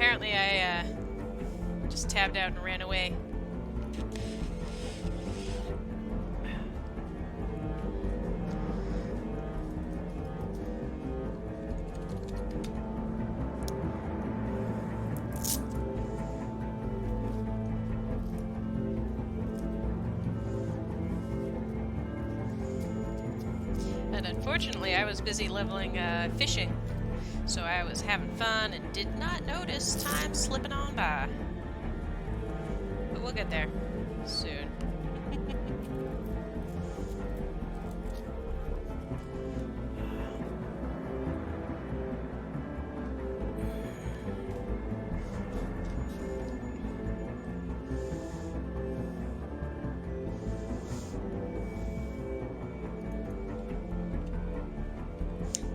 apparently I just tabbed out and ran away. And unfortunately, I was busy leveling fishing, so I was having fun and did not notice time slipping on by. But we'll get there soon.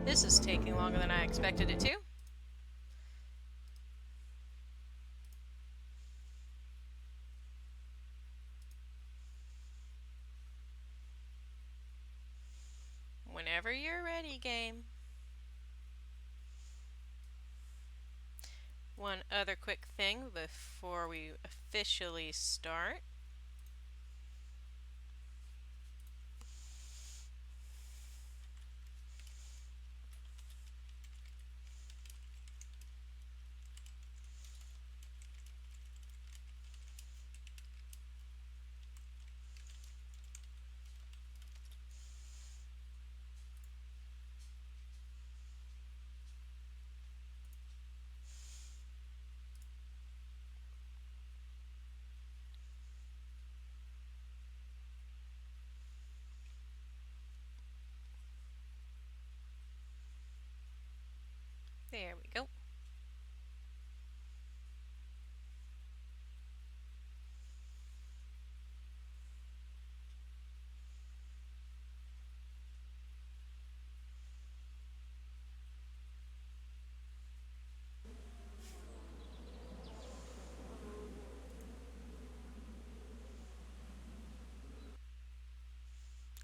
This is taking longer than I expected it to. Whenever you're ready, game. One other quick thing before we officially start. There we go.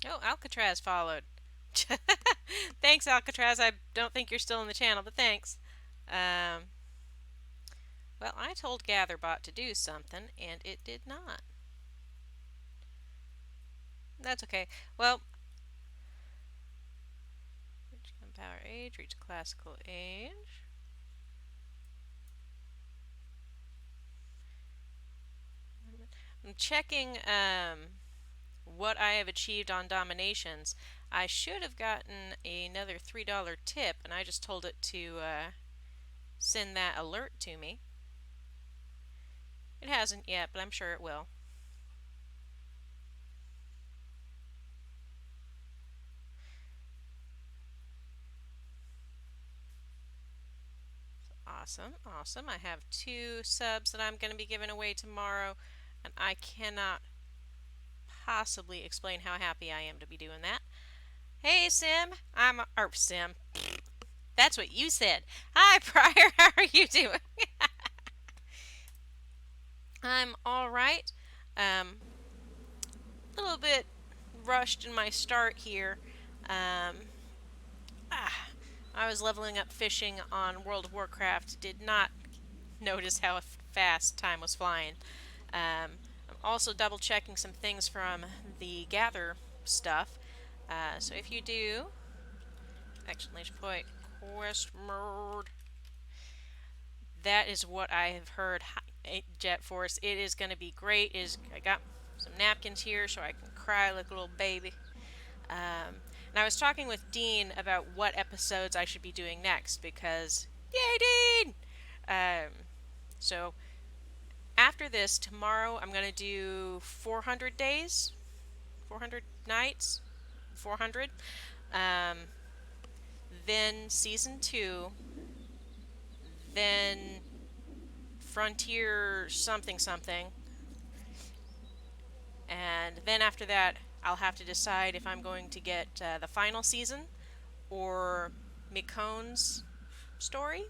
Oh, Alcatraz followed. Thanks, Alcatraz. I don't think you're still in the channel, but thanks. Um, well, I told GatherBot to do something, and it did not. That's okay. Well, reach power age, reach classical age. I'm checking what I have achieved on dominations. I should have gotten another $3 tip, and I just told it to send that alert to me. It hasn't yet, but I'm sure it will. Awesome, awesome. I have 2 subs that I'm going to be giving away tomorrow, and I cannot possibly explain how happy I am to be doing that. Hey, Sim. Sim. That's what you said. Hi, Pryor. How are you doing? I'm all right. A little bit rushed in my start here. Um, I was leveling up fishing on World of Warcraft. Did not notice how fast time was flying. I'm also double checking some things from the Gather stuff. So if you do, exclamation point, quest mode, that is what I have heard. Jet Force, it is going to be great. I got some napkins here so I can cry like a little baby. And I was talking with Dean about what episodes I should be doing next because, yay, Dean! Um, so after this, tomorrow I'm going to do 400 days, 400 nights, 400. Um, then season 2, then Frontier something something, and then after that I'll have to decide if I'm going to get the final season or Mikon's story.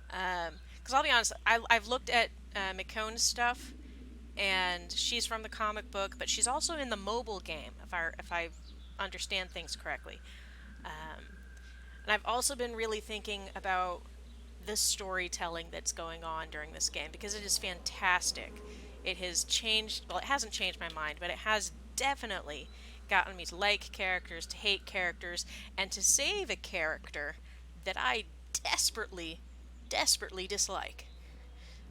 Because I'll be honest, I've looked at Mikon's stuff, and she's from the comic book, but she's also in the mobile game, if I understand things correctly. Um, and I've also been really thinking about the storytelling that's going on during this game because it is fantastic. It has changed, well, it hasn't changed my mind, but it has definitely gotten me to like characters, to hate characters, and to save a character that I desperately, desperately dislike.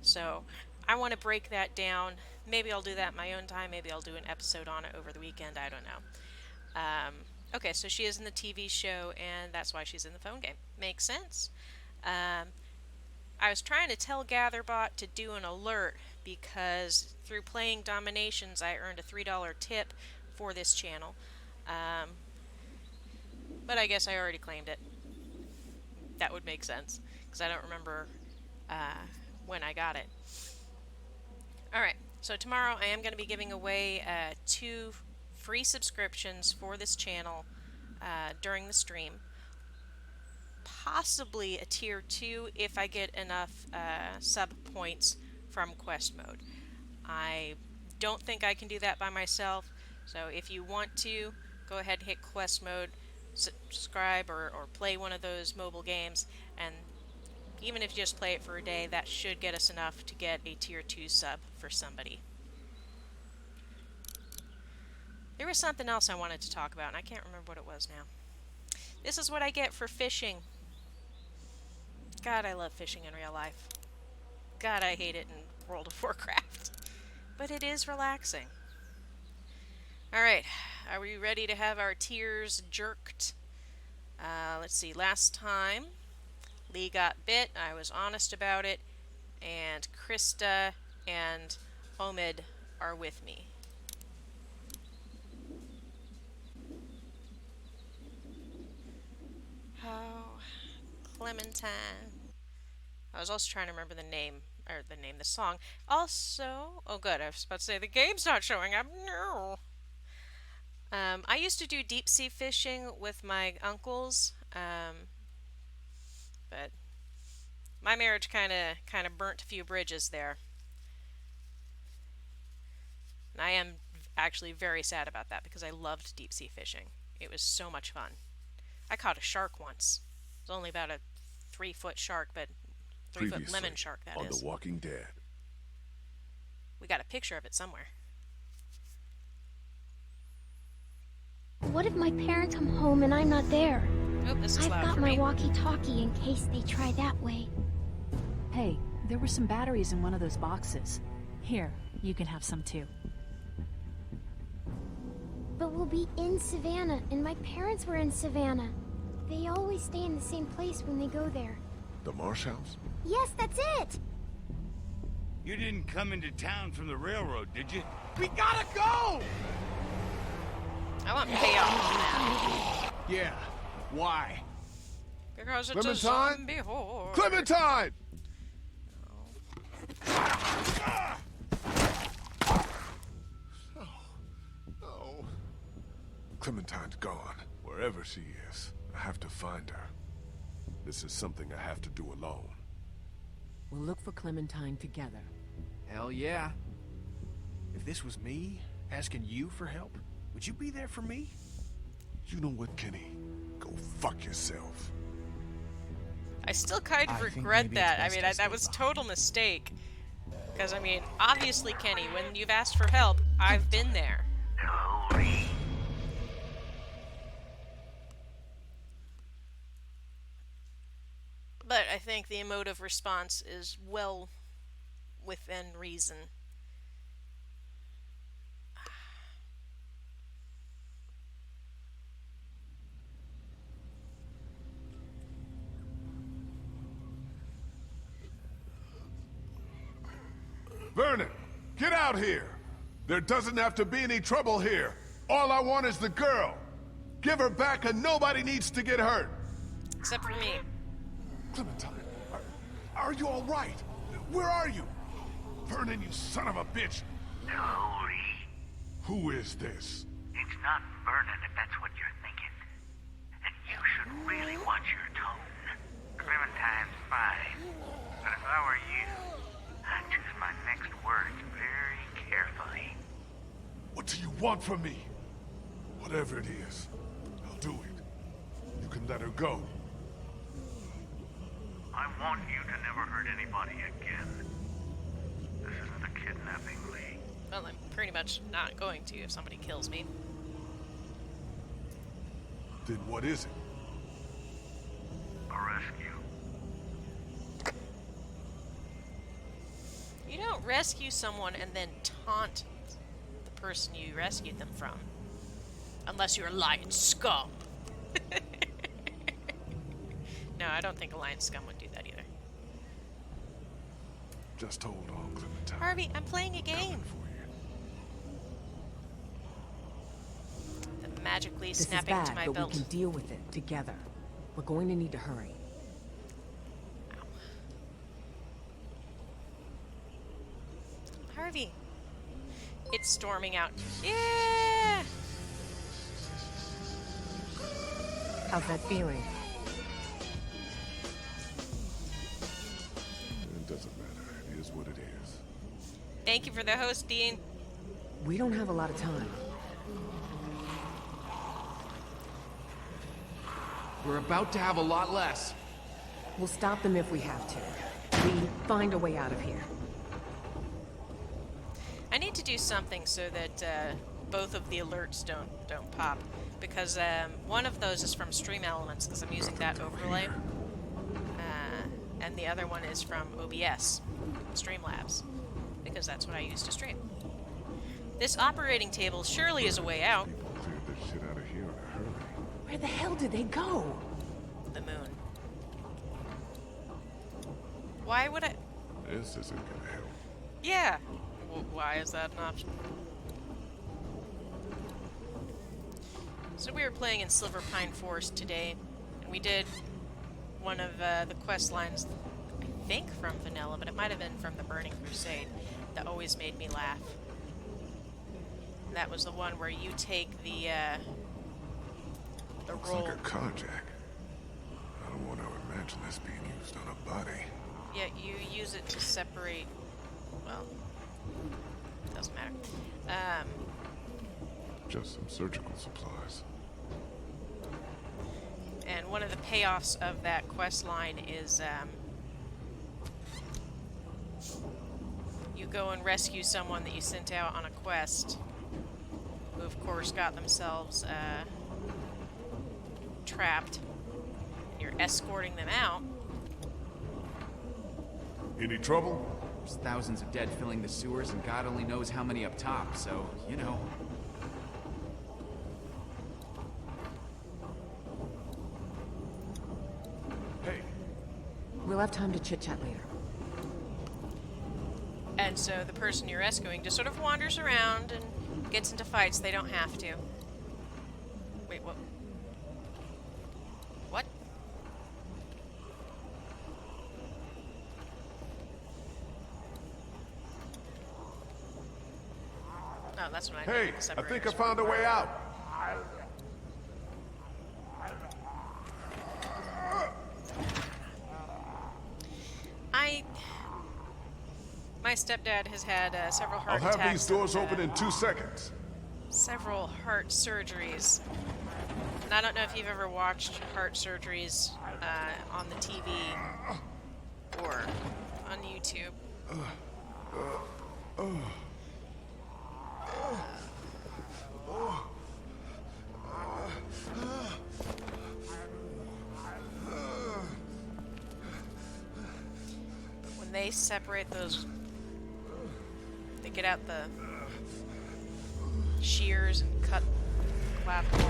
So I want to break that down. Maybe I'll do that in my own time. Maybe I'll do an episode on it over the weekend. I don't know. Okay, so she is in the TV show, and that's why she's in the phone game. Makes sense. Um, I was trying to tell Gatherbot to do an alert because through playing Dominations, I earned a $3 tip for this channel. Um, but I guess I already claimed it. That would make sense because I don't remember when I got it. Alright, so tomorrow I am going to be giving away 2 free subscriptions for this channel during the stream. Possibly a tier 2 if I get enough sub points from quest mode. I don't think I can do that by myself, so if you want to, go ahead and hit quest mode, subscribe or play one of those mobile games, and even if you just play it for a day, that should get us enough to get a tier 2 sub for somebody. There was something else I wanted to talk about, and I can't remember what it was now. This is what I get for fishing. God, I love fishing in real life. God, I hate it in World of Warcraft. But it is relaxing. Alright, are we ready to have our tiers jerked? Let's see, last time Lee got bit, I was honest about it, and Krista and Omid are with me. Oh, Clementine. I was also trying to remember the name, the song. Also, oh good, I was about to say, the game's not showing up. No. I used to do deep sea fishing with my uncles, but my marriage kind of burnt a few bridges there. And I am actually very sad about that because I loved deep sea fishing. It was so much fun. I caught a shark once. It was only about a 3-foot shark, but 3-foot lemon shark, that on is. The Walking Dead. We got a picture of it somewhere. What if my parents come home and I'm not there? Oh, this is I've loud got for my me. walkie-talkie in case they try that way. Hey, there were some batteries in one of those boxes. Here, you can have some too. But we'll be in Savannah, and my parents were in Savannah. They always stay in the same place when they go there. The Marsh House? Yes, that's it! You didn't come into town from the railroad, did you? We gotta go! I want payoff on that. Yeah. Why? Because it's a Clementine? zombie horde. Clementine! No. Clementine's gone. Wherever she is, I have to find her. This is something I have to do alone. We'll look for Clementine together. Hell yeah. If this was me, asking you for help, would you be there for me? You know what, Kenny? Go fuck yourself. I still kind of I think regret maybe that. it's I best mean, to that stay was behind. total mistake. Because, I mean, obviously, Kenny, when you've asked for help, I've been there. But I think the emotive response is well within reason. Vernon, get out here! There doesn't have to be any trouble here. All I want is the girl. Give her back and nobody needs to get hurt. Except for me. Clementine, are you all right? Where are you? Vernon, you son of a bitch. No, Lee. Who is this? It's not Vernon if that's what you're thinking. And you should really watch your tone. Clementine's fine. But if I were you, I'd choose my next words very carefully. What do you want from me? Whatever it is, I'll do it. You can let her go. I want you to never hurt anybody again. This isn't a kidnapping, Lee. Well, I'm pretty much not going to if somebody kills me. Then what is it? A rescue. You don't rescue someone and then taunt the person you rescued them from. Unless you're a lion scum. No, I don't think a lion scum would do that either. Just hold on, Clementine. Harvey, I'm playing a game. For you. The magically This is snapping bad, to my but belt. we can deal with it together. We're going to need to hurry. Harvey. It's storming out. Yeah! How's that feeling? It doesn't matter. It is what it is. Thank you for the host, Dean. We don't have a lot of time. We're about to have a lot less. We'll stop them if we have to. We find a way out of here. I need to do something so that both of the alerts don't pop, because one of those is from Stream Elements because I'm using that overlay, and the other one is from OBS, Streamlabs, because that's what I use to stream. This operating table surely is a way out. Clear this shit out of here in a hurry. Where the hell did they go? The moon. Why would I? This isn't gonna help. Yeah. Why is that an option? So we were playing in Silver Pine Forest today, and we did one of the quest lines, I think from Vanilla, but it might have been from the Burning Crusade, that always made me laugh. That was the one where you take the Looks roll. like a carjack. I don't want to imagine this being used on a body. Yeah, you use it to separate. Well, doesn't matter. Just some surgical supplies. And one of the payoffs of that quest line is you go and rescue someone that you sent out on a quest, who of course got themselves trapped. You're escorting them out. Any trouble? There's thousands of dead filling the sewers, and God only knows how many up top, so, you know. Hey, We'll have time to chit-chat later. And so the person you're rescuing just sort of wanders around and gets into fights they don't have to. Wait, what? What? Oh, that's what I hey, need. I think I found a way out. My stepdad has had several I'll heart have attacks. these doors and, open in 2 seconds. several heart surgeries. And I don't know if you've ever watched heart surgeries on the TV or on YouTube. When they separate those, they get out the shears and cut the clavicle.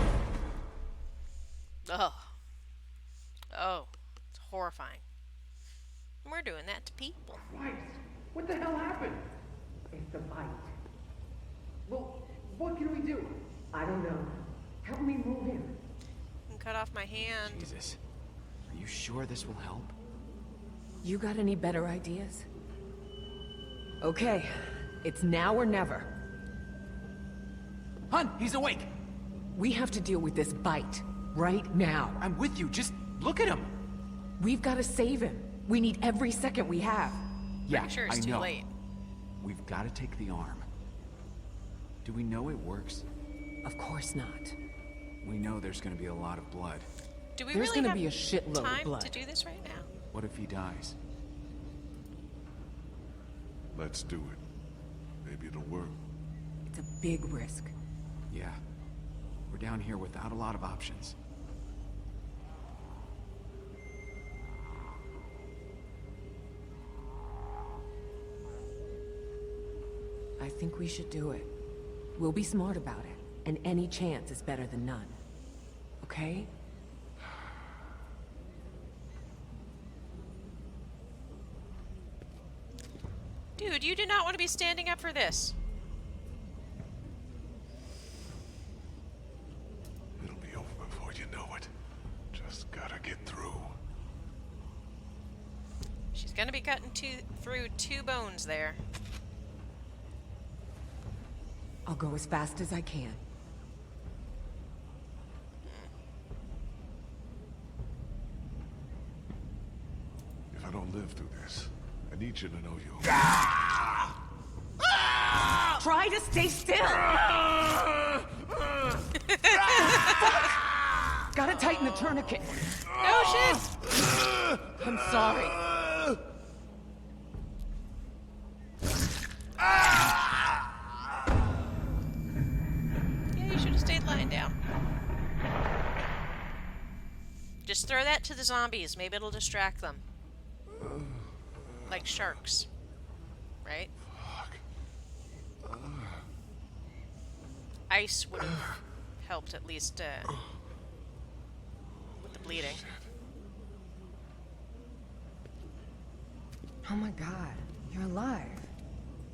Ugh. Oh, it's horrifying. And we're doing that to people. Christ! What the hell happened? It's the bite. Well, what can we do? I don't know. Help me move him. And cut off my hand. Jesus. Are you sure this will help? You got any better ideas? Okay, it's now or never. Hun, he's awake! We have to deal with this bite, right now. I'm with you, just look at him! We've got to save him. We need every second we have. Yeah, I'm sure I it's too know. late. We've got to take the arm. Do we know it works? Of course not. We know there's gonna be a lot of blood. Do we There's really gonna have be a shitload of time blood. to do this right now? What if he dies? Let's do it. Maybe it'll work. It's a big risk. Yeah. We're down here without a lot of options. I think we should do it. We'll be smart about it, and any chance is better than none. Okay? Dude, you do not want to be standing up for this. It'll be over before you know it. Just gotta get through. She's gonna be cutting through 2 bones there. I'll go as fast as I can. If I don't live through this, I need you to know you. Try to stay still! Gotta tighten the tourniquet. No shit! I'm sorry. Yeah, you should have stayed lying down. Just throw that to the zombies. Maybe it'll distract them. Like sharks. Right? Ice would have helped at least with the bleeding. Oh my god, you're alive.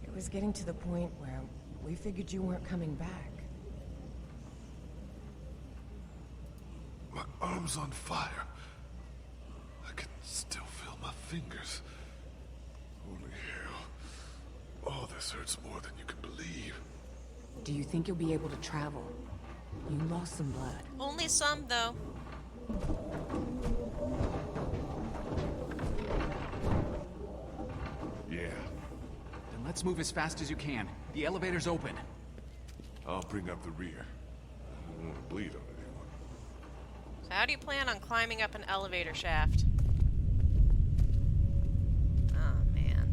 It was getting to the point where we figured you weren't coming back. My arm's on fire. I can still feel my fingers. Holy hell. Oh, this hurts more than you can believe. Do you think you'll be able to travel? You lost some blood. Only some, though. Yeah, Then let's move as fast as you can. The elevator's open. I'll bring up the rear. I don't want to bleed on anyone. So how do you plan on climbing up an elevator shaft? Oh, man.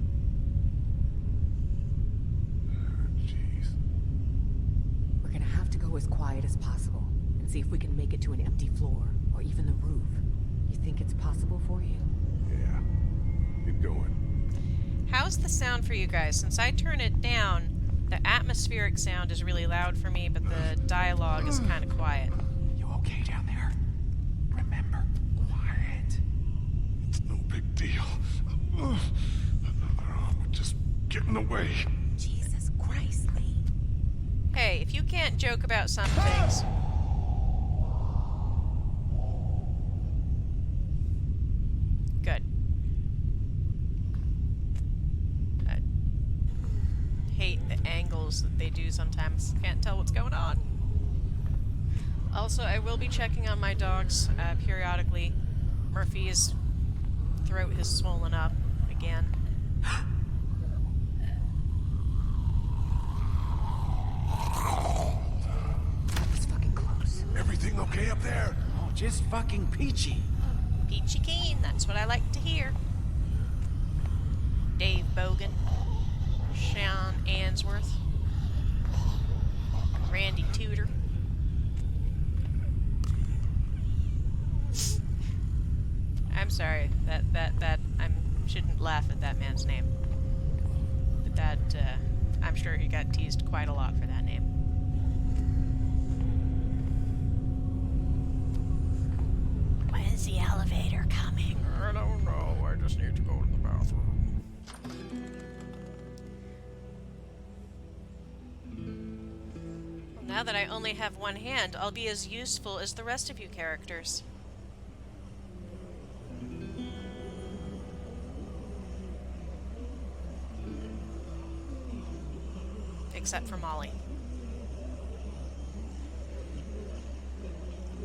Jeez. We're gonna have to go as quiet as possible and see if we can make it to an empty floor or even the roof. You think it's possible for you? Yeah. Keep going. How's the sound for you guys? Since I turn it down, the atmospheric sound is really loud for me, but the dialogue is kind of quiet. You okay down there? Remember, quiet. It's no big deal. Another arm would just get in the way. Jesus Christ, Lee. Hey, if you can't joke about some things... Good. I hate the angles that they do sometimes. Can't tell what's going on. Also, I will be checking on my dogs periodically. Murphy's throat has swollen up again. That was fucking close. Everything okay up there? Oh, just fucking peachy. Peachy keen, that's what I like to hear. Dave Bogan, Sean Answorth, Randy Tudor. I'm sorry, that I shouldn't laugh at that man's name. But that, I'm sure he got teased quite a lot for that name. When's the elevator coming? I don't know, I just need to go to the bathroom. Well, now that I only have one hand, I'll be as useful as the rest of you characters. Except for Molly.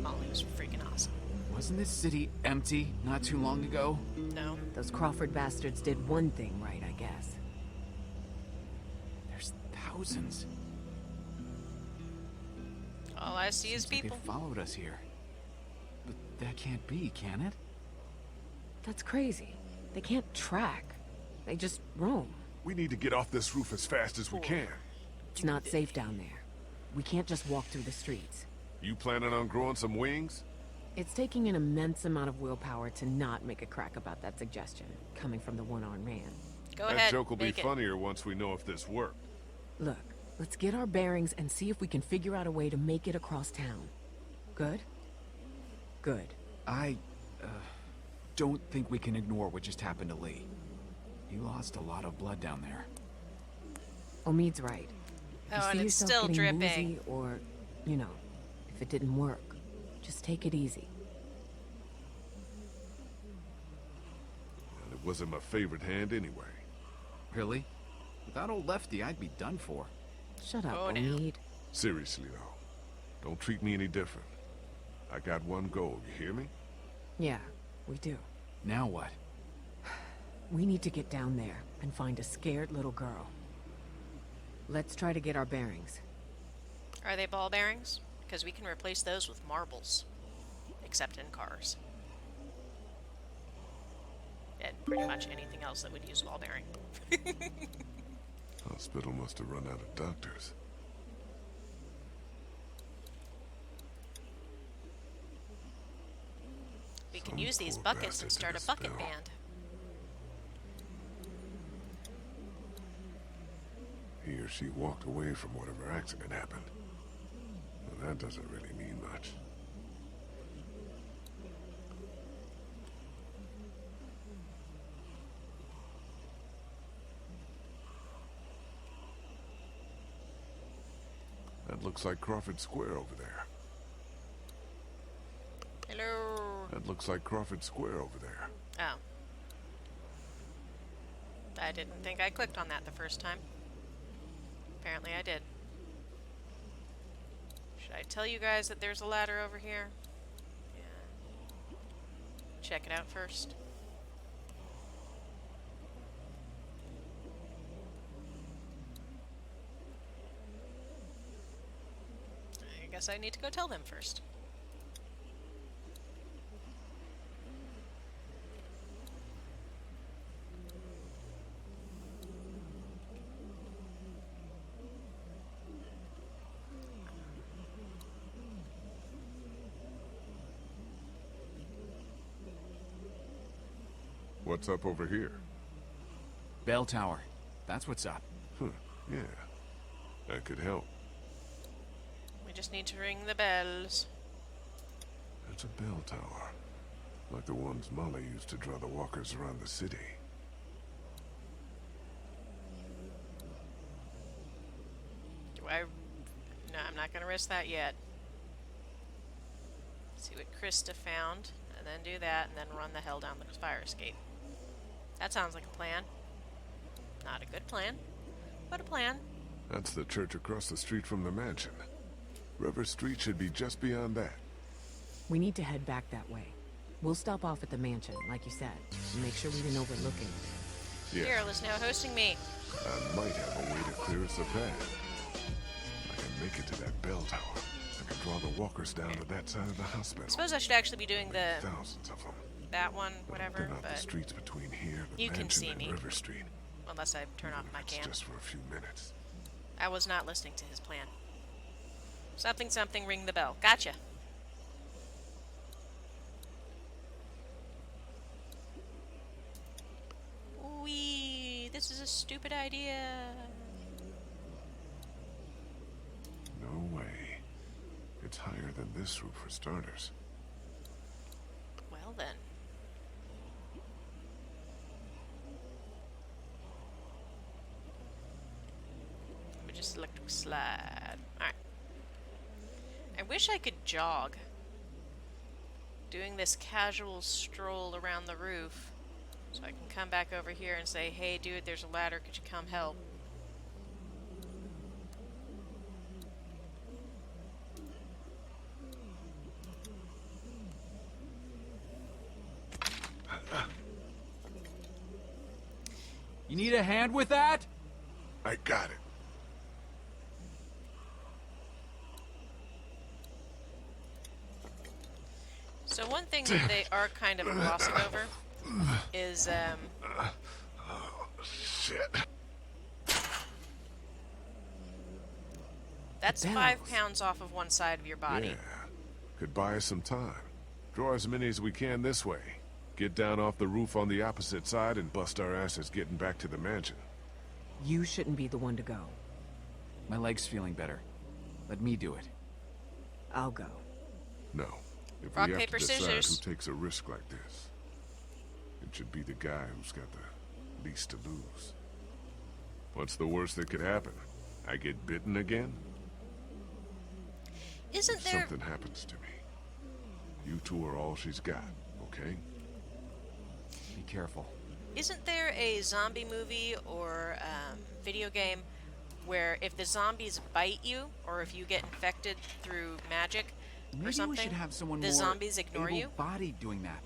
Molly was freaking awesome. Wasn't this city empty not too long ago? No. Those Crawford bastards did one thing right, I guess. There's thousands. All I see is Seems like people. they followed us here. But that can't be, can it? That's crazy. They can't track. They just roam. We need to get off this roof as fast as we can. It's not safe down there. We can't just walk through the streets. You planning on growing some wings? It's taking an immense amount of willpower to not make a crack about that suggestion, coming from the one-armed man. Go That ahead. joke will be make it. funnier once we know if this worked. Look, let's get our bearings and see if we can figure out a way to make it across town. Good? Good. I don't think we can ignore what just happened to Lee. You lost a lot of blood down there. Omid's right. If you Oh, see and it's yourself still getting dripping. woozy or, you know, if it didn't work, just take it easy. And it wasn't my favorite hand anyway. Really? Without old Lefty, I'd be done for. Shut up, Oh, now. Omid. Seriously, though. Don't treat me any different. I got one goal, you hear me? Yeah, we do. Now what? We need to get down there and find a scared little girl. Let's try to get our bearings. Are they ball bearings? Because we can replace those with marbles. Except in cars. And pretty much anything else that would use a ball bearing. Hospital must have run out of doctors. We can Some use these poor buckets and bastard start took a a bucket spill. band. He or she walked away from whatever accident happened. Well, that doesn't really mean much. That looks like Crawford Square over there. Hello. That looks like Crawford Square over there. Oh. I didn't think I clicked on that the first time. Apparently I did. Should I tell you guys that there's a ladder over here? Yeah. Check it out first. I guess I need to go tell them first. What's up over here? Bell Tower. That's what's up. Huh, yeah. That could help. We just need to ring the bells. It's a bell tower. Like the ones Molly used to draw the walkers around the city. Do I... No, I'm not going to risk that yet. See what Krista found, and then do that, and then run the hell down the fire escape. That sounds like a plan. Not a good plan, but a plan. That's the church across the street from the mansion. River Street should be just beyond that. We need to head back that way. We'll stop off at the mansion, like you said, and make sure we didn't overlook anything. Yeah, Daryl is now hosting me. I might have a way to clear us a path. I can make it to that bell tower. I can draw the walkers down to that side of the hospital. I suppose I should actually be doing the Thousands of them. that one, They're whatever, not the but streets between here, the you can mansion, see and me. River Street. unless I turn off my It's cam. just for a few minutes. I was not listening to his plan. Something, something, ring the bell. Gotcha. Wee, this is a stupid idea. No way. It's higher than this roof for starters. Well then. Let me just electric slide. Alright. I wish I could jog. Doing this casual stroll around the roof. So I can come back over here and say, hey dude, there's a ladder, could you come help? You need a hand with that? I got it. So one thing that they are kind of glossing over is Oh, shit. that's 5 pounds off of one side of your body. Yeah. Could buy us some time. Draw as many as we can this way. Get down off the roof on the opposite side and bust our asses getting back to the mansion. You shouldn't be the one to go. My leg's feeling better. Let me do it. I'll go. No. If Rock, we have paper, to decide scissors. who takes a risk like this, it should be the guy who's got the least to lose. What's the worst that could happen? I get bitten again? Isn't If there... something happens to me, you two are all she's got, okay? Be careful. Isn't there a zombie movie or video game where if the zombies bite you, or if you get infected through magic Maybe or something, we should have someone the more zombies ignore you? able-bodied doing that.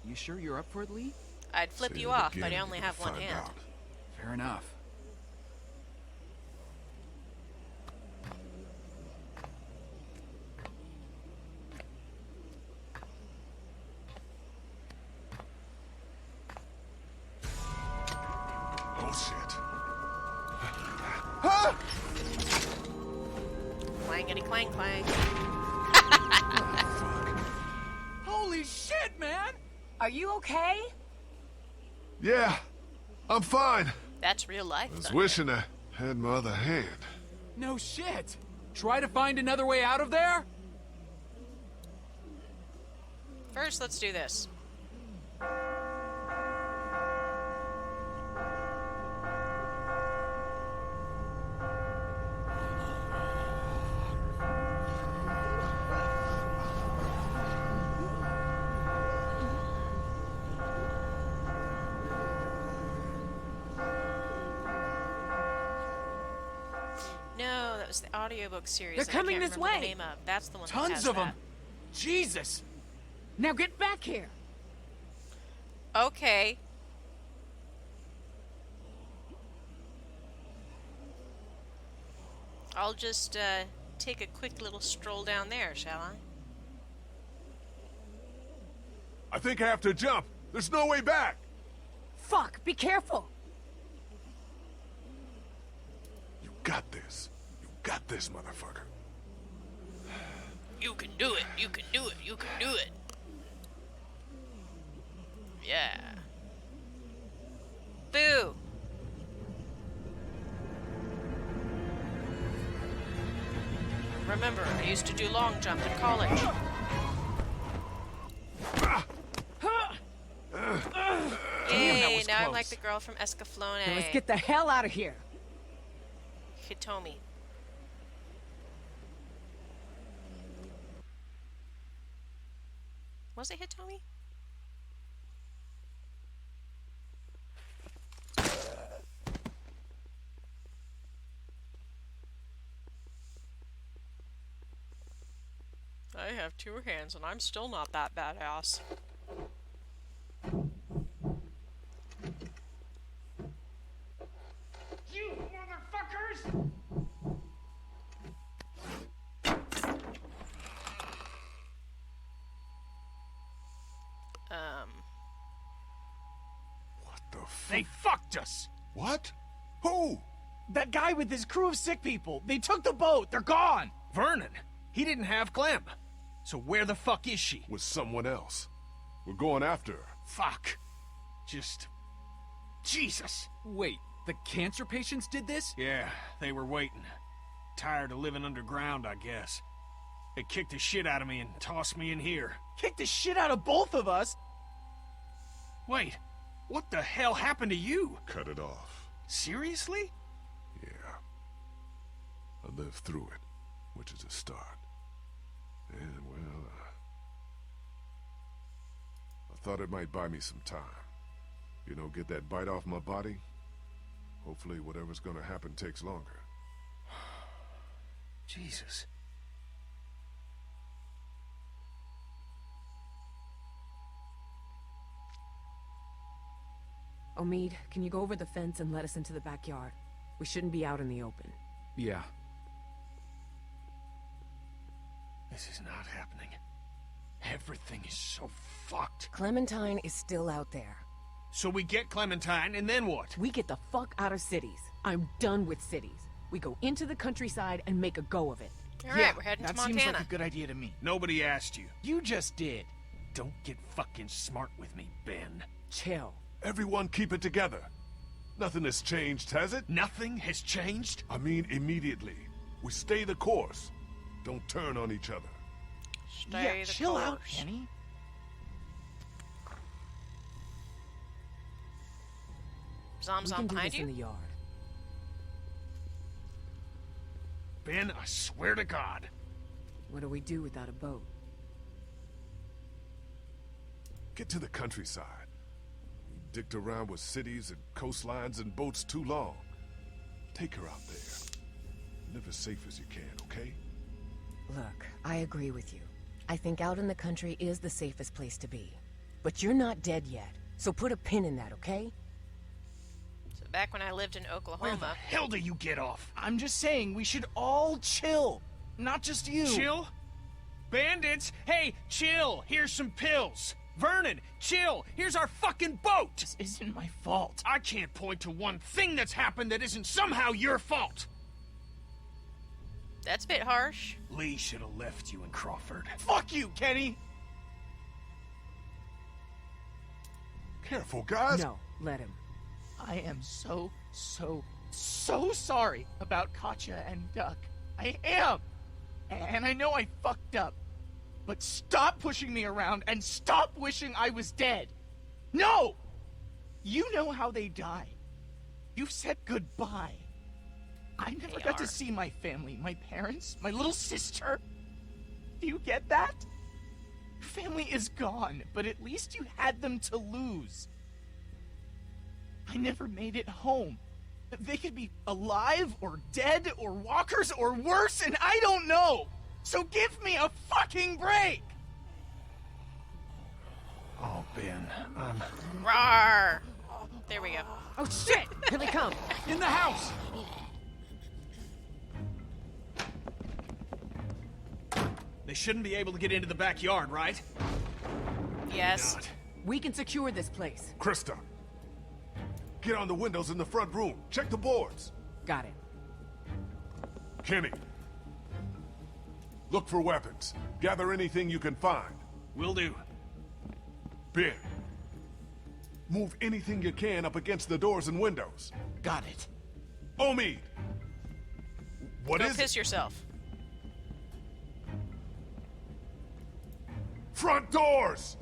You sure you're up for it, Lee? I'd flip Say you it off, again but I and only you'll have one find hand. out. Fair enough. Oh, shit. Clangety clang clang. Holy shit, man! Are you okay? Yeah, I'm fine. That's real life. I was thunder. wishing I had my other hand. No shit! Try to find another way out of there? First, let's do this. No, that was the audiobook series. They're that I coming can't this remember way. The name of. That's the one. that Tons has of them! that. Jesus! Now get back here! Okay. I'll just take a quick little stroll down there, shall I? I think I have to jump. There's no way back. Fuck! Be careful! You got this. You got this, motherfucker. You can do it. You can do it. You can do it. Yeah. Boo. Remember, I used to do long jump in college. Yay, was now I'm close. like the girl from Escaflowne. Now let's get the hell out of here! Hitomi. Was it Hitomi? I have 2 hands and I'm still not that badass. You motherfuckers! What the fuck? They fucked us! What? Who? That guy with his crew of sick people. They took the boat. They're gone. Vernon. He didn't have Clem. So where the fuck is she? With someone else. We're going after her. Fuck. Just... Jesus. Wait, the cancer patients did this? Yeah, they were waiting. Tired of living underground, I guess. They kicked the shit out of me and tossed me in here. Kicked the shit out of both of us? Wait, what the hell happened to you? Cut it off. Seriously? Yeah. I lived through it, which is a start. And, well, I thought it might buy me some time. You know, get that bite off my body. Hopefully whatever's gonna happen takes longer. Jesus. Omid, can you go over the fence and let us into the backyard? We shouldn't be out in the open. Yeah. This is not happening. Everything is so fucked. Clementine is still out there. So we get Clementine, and then what? We get the fuck out of cities. I'm done with cities. We go into the countryside and make a go of it. Alright, we're heading to That seems Montana. like a good idea to me. Nobody asked you. You just did. Don't get fucking smart with me, Ben. Chill. Everyone keep it together. Nothing has changed, has it? Nothing has changed? I mean, immediately. We stay the course. Don't turn on each other. Stay Yeah, the chill out, course. Kenny. Zom's We on can do behind this in you? the yard. Ben, I swear to God. What do we do without a boat? Get to the countryside. You dicked around with cities and coastlines and boats too long. Take her out there. Live as safe as you can, okay? Look, I agree with you. I think out in the country is the safest place to be. But you're not dead yet, so put a pin in that, okay? So back when I lived in Where the Oklahoma, hell do you get off? I'm just saying, we should all chill. Not just you. Chill? Bandits? Hey, chill! Here's some pills! Vernon, chill! Here's our fucking boat! This isn't my fault. I can't point to one thing that's happened that isn't somehow your fault! that's a bit harsh. Lee should have left you in Crawford. Fuck you, Kenny! Careful, guys. No, let him. I am so sorry about Katya and Duck. I am! And I know I fucked up. But stop pushing me around and stop wishing I was dead! No! You know how they die. You've said goodbye. I never got to see my family, my parents, my little sister. Do you get that? Your family is gone, but at least you had them to lose. I never made it home. They could be alive or dead or walkers or worse, and I don't know. So give me a fucking break. Oh, Ben, Rawr! There we go. Oh shit! Here they come! in the house! They shouldn't be able to get into the backyard, right? Yes. God. We can secure this place. Krista, get on the windows in the front room. Check the boards. Got it. Kenny, look for weapons. Gather anything you can find. Will do. Ben, move anything you can up against the doors and windows. Got it. Omid, what Go is piss it? yourself. Front doors!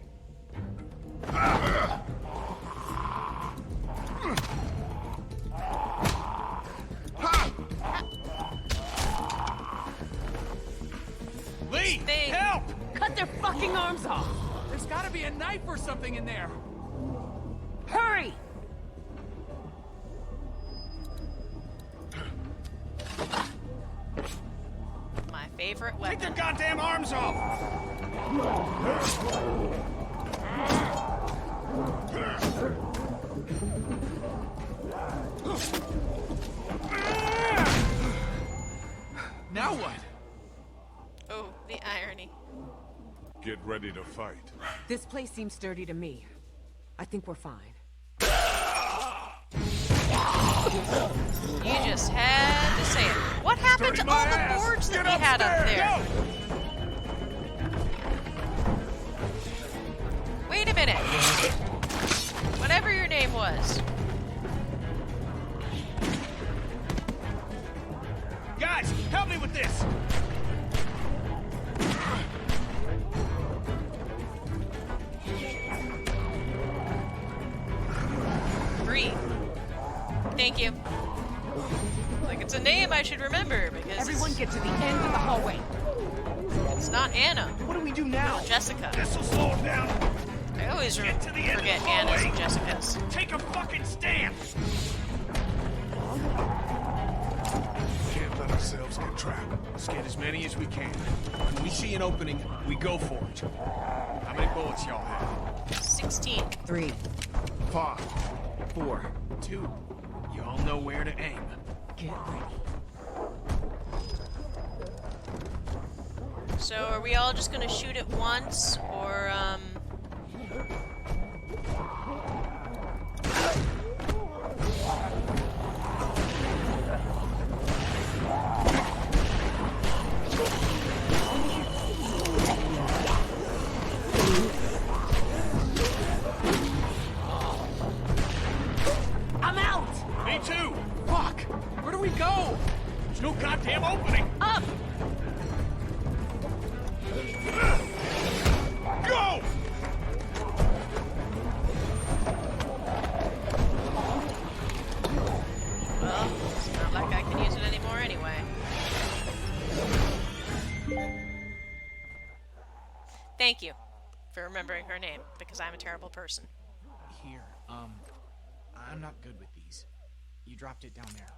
Lee, Thing. help! Cut their fucking arms off! There's gotta be a knife or something in there. Hurry! My favorite Take their weapon. goddamn arms off! Now what? Oh, the irony. Get ready to fight. This place seems sturdy to me. I think we're fine. You just had to say it. What happened to all the boards that we had up there? Wait a minute. Whatever your name was. Guys, help me with this! Bree. Thank you. Like it's a name I should remember because Everyone get to the end of the hallway. it's not Anna. What do we do now? Jessica. This'll slow them down. I always Get to the end of forget the Anna's hallway. and Jessica's. Take a fucking stand! Can't let ourselves get trapped. Let's get as many as we can. When we see an opening, we go for it. How many bullets y'all have? 16. 3, 5. 4. 2. Y'all know where to aim. Get ready. So are we all just gonna shoot at once, or we go? There's no goddamn opening! Up! Go! Well, it's not like I can use it anymore anyway. Thank you for remembering her name, because I'm a terrible person. Here, I'm not good with these. You dropped it down there.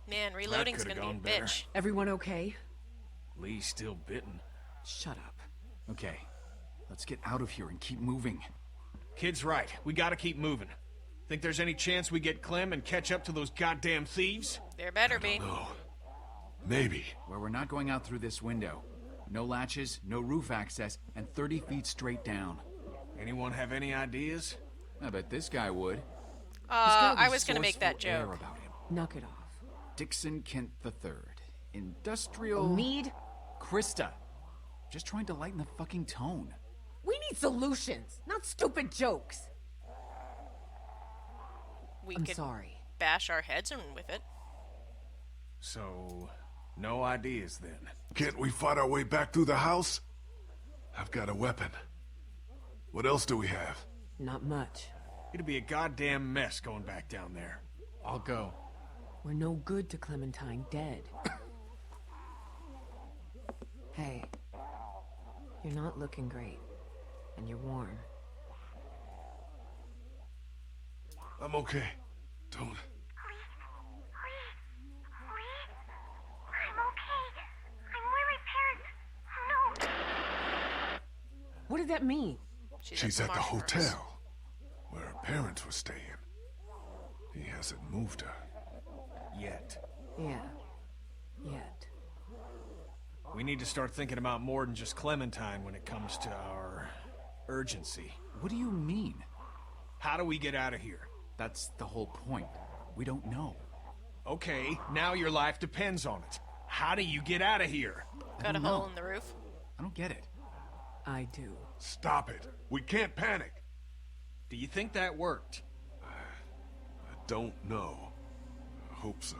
Man, reloading's could've gonna be a gone better. bitch. Everyone okay? Lee's still bitten. Shut up. Okay, let's get out of here and keep moving. Kid's right. We gotta keep moving. Think there's any chance we get Clem and catch up to those goddamn thieves? There better be. No. Maybe. Where we're not going out through this window. No latches, no roof access, and 30 feet straight down. Anyone have any ideas? I bet this guy would. He's got a I was gonna make that resourceful air joke. about him. Knock it off. Dixon Kent III. Industrial... Mead? Krista. Just trying to lighten the fucking tone. We need solutions, not stupid jokes. We I'm could sorry. bash our heads in with it. So, no ideas then. Can't we fight our way back through the house? I've got a weapon. What else do we have? Not much. It'd be a goddamn mess going back down there. I'll go. We're no good to Clementine dead. Hey, you're not looking great, and you're warm. I'm okay. Don't... I'm okay. I'm where my parents... No. What did that mean? She's at the hotel, where her parents were staying. He hasn't moved her. Yet. Yeah. Yet. We need to start thinking about more than just Clementine when it comes to our urgency. What do you mean? How do we get out of here? That's the whole point. We don't know. Okay, now your life depends on it. How do you get out of here? Got a hole in the roof? I don't get it. I do. Stop it. We can't panic. Do you think that worked? I don't know. I hope so.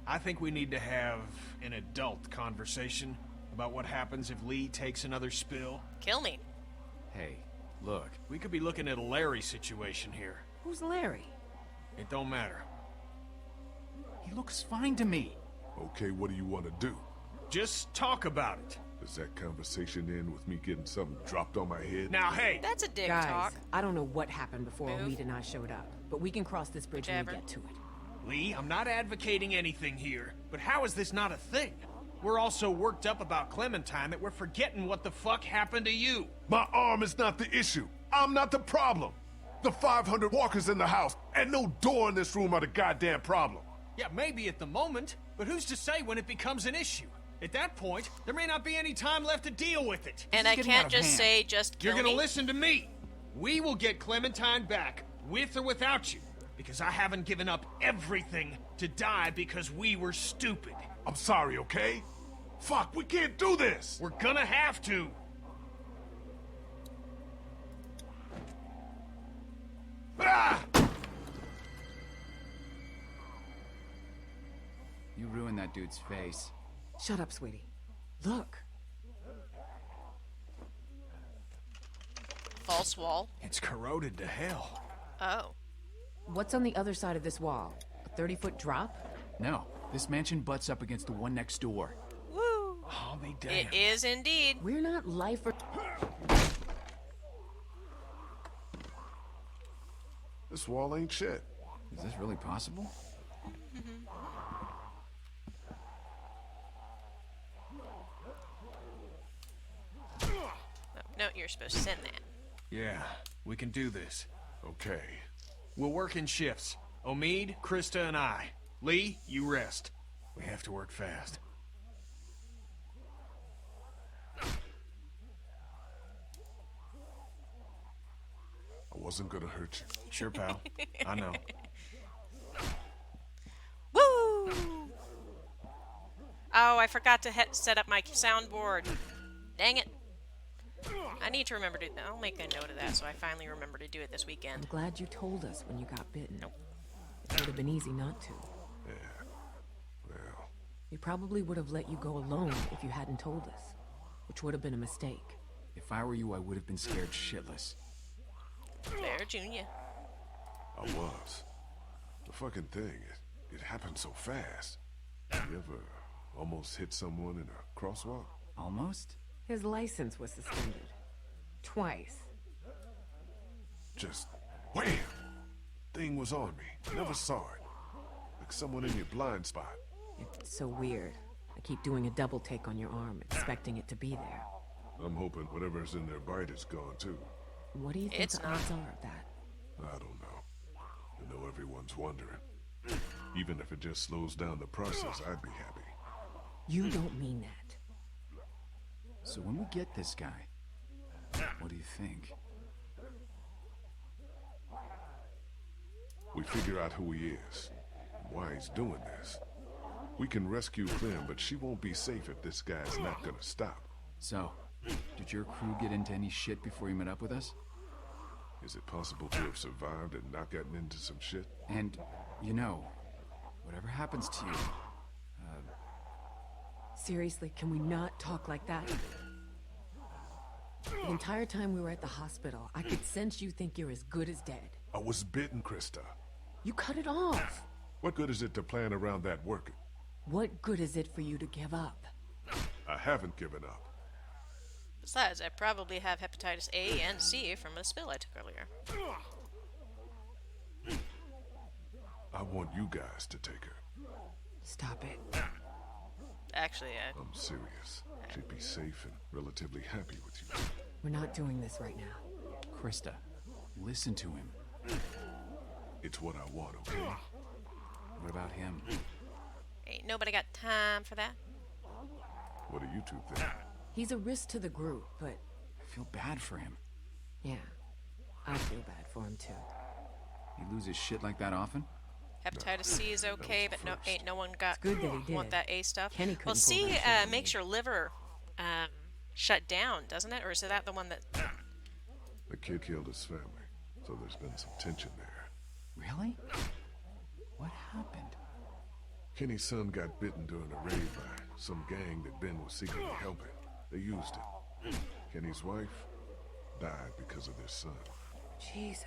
I think we need to have an adult conversation about what happens if Lee takes another spill. Kill me. Hey, look. We could be looking at a Larry situation here. Who's Larry? It don't matter. He looks fine to me. Okay, what do you want to do? Just talk about it. Does that conversation end with me getting something dropped on my head? Now, hey! That's a dick Guys, talk. I don't know what happened before Move. Omid and I showed up, but we can cross this bridge when Whichever. we get to it. Lee, I'm not advocating anything here, but how is this not a thing? We're all so worked up about Clementine that we're forgetting what the fuck happened to you. My arm is not the issue. I'm not the problem. The 500 walkers in the house and no door in this room are the goddamn problem. Yeah, maybe at the moment, but who's to say when it becomes an issue? At that point, there may not be any time left to deal with it. And I can't just say, just kill You're gonna me. listen to me. We will get Clementine back, with or without you, because I haven't given up everything to die because we were stupid. I'm sorry, okay? Fuck, we can't do this! We're gonna have to. Ah! You ruined that dude's face. Shut up, sweetie. Look. False wall. It's corroded to hell. Oh. What's on the other side of this wall? A 30-foot drop? No, this mansion butts up against the one next door. Woo. I'll be damned. It is indeed. We're not life or... This wall ain't shit. Is this really possible? Oh, no, you're supposed to send that. Yeah, we can do this. Okay. We'll work in shifts. Omid, Krista, and I. Lee, you rest. We have to work fast. I wasn't gonna hurt you. Sure, pal. I know. Woo! Oh, I forgot to set up my soundboard. Dang it. I need to remember to. I'll make a note of that so I finally remember to do it this weekend. I'm glad you told us when you got bitten. Nope. It would have been easy not to. Yeah. Well, We probably would have let you go alone if you hadn't told us, which would have been a mistake. If I were you, I would have been scared shitless. Fair, Junior. I was. The fucking thing, it happened so fast. You ever almost hit someone in a crosswalk? Almost? His license was suspended. Twice. Just wham! Thing was on me. Never saw it. Like someone in your blind spot. It's so weird. I keep doing a double take on your arm, expecting it to be there. I'm hoping whatever's in their bite is gone too. What do you think It's the not. odds are of that? I don't know. I know everyone's wondering. Even if it just slows down the process, I'd be happy. You don't mean that. So when we get this guy, what do you think? We figure out who he is, why he's doing this. We can rescue Clem, but she won't be safe if this guy's not gonna stop. So, did your crew get into any shit before you met up with us? Is it possible to have survived and not gotten into some shit? And, you know, whatever happens to you, Seriously, can we not talk like that? The entire time we were at the hospital, I could sense you think you're as good as dead. I was bitten, Krista. You cut it off. What good is it to plan around that working? What good is it for you to give up? I haven't given up. Besides, I probably have hepatitis A and C from a spill I took earlier. I want you guys to take her. Stop it. Actually, I'm serious. She'd be safe and relatively happy with you. We're not doing this right now. Krista, listen to him. It's what I want, okay? What about him? ain't nobody got time for that. What do you two think? He's a risk to the group, but... I feel bad for him. Yeah, I feel bad for him too. He loses shit like that often? Hepatitis C is okay, but no, ain't no one got It's good that he did. want that A stuff. Kenny Well, couldn't pull C that shit on makes me. your liver shut down, doesn't it? Or is that the one that? The kid killed his family, so there's been some tension there. Really? What happened? Kenny's son got bitten during a raid by some gang that Ben was secretly helping. They used him. Kenny's wife died because of their son. Jesus.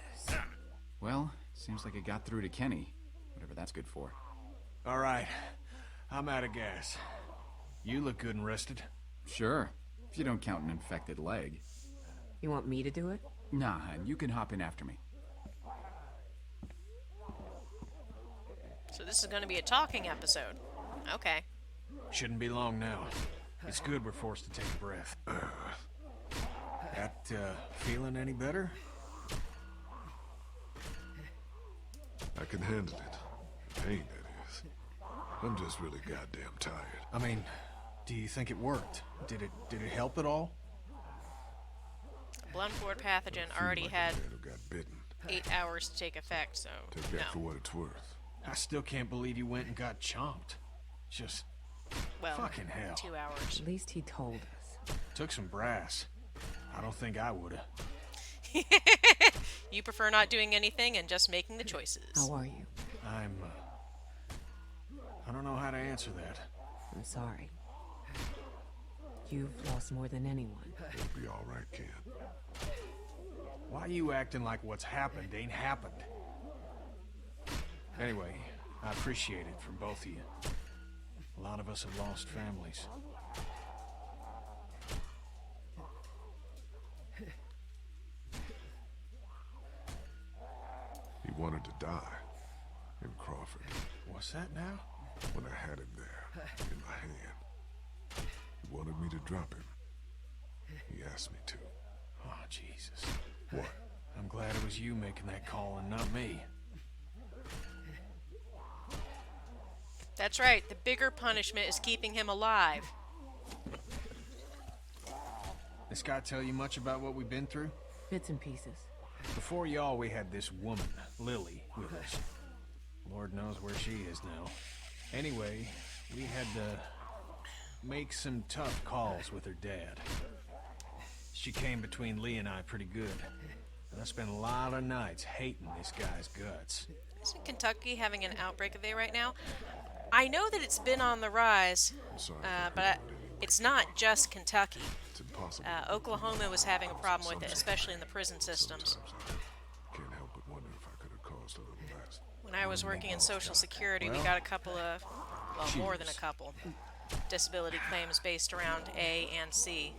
Well, seems like it got through to Kenny. Whatever that's good for. All right. I'm out of gas. You look good and rested. Sure. If you don't count an infected leg. You want me to do it? Nah, and you can hop in after me. So this is going to be a talking episode. Okay. Shouldn't be long now. It's good we're forced to take a breath. Feeling any better? I can handle it. Pain, that is. I'm just really goddamn tired. I mean, do you think it worked? Did it help at all? Bloodborne pathogen already had Man who got bitten. 8 hours to take effect, so Take that for no. what it's worth. I still can't believe you went and got chomped. Just Well, fucking hell. 2 hours. At least he told us. Took some brass. I don't think I would've. You prefer not doing anything and just making the choices. How are you? I don't know how to answer that. I'm sorry. You've lost more than anyone. It'll be all right, Ken. Why are you acting like what's happened ain't happened? Anyway, I appreciate it from both of you. A lot of us have lost families. He wanted to die in Crawford What's that now? when I had him there in my hand. He wanted me to drop him. He asked me to. Oh, Jesus. What? I'm glad it was you making that call and not me. That's right. The bigger punishment is keeping him alive. This guy tell you much about what we've been through? Bits and pieces. Before y'all, we had this woman, Lily, with us. Lord knows where she is now. Anyway, we had to make some tough calls with her dad. she came between Lee and I pretty good. And I spent a lot of nights hating this guy's guts. Isn't Kentucky having an outbreak of it right now? I know that it's been on the rise, but it's not just Kentucky. It's impossible. Oklahoma was having a problem with it, especially in the prison systems. Can't help but wonder if I could have caused a little mess. When I was working in Social Security, we got a couple of, well, more than a couple, disability claims based around A and C.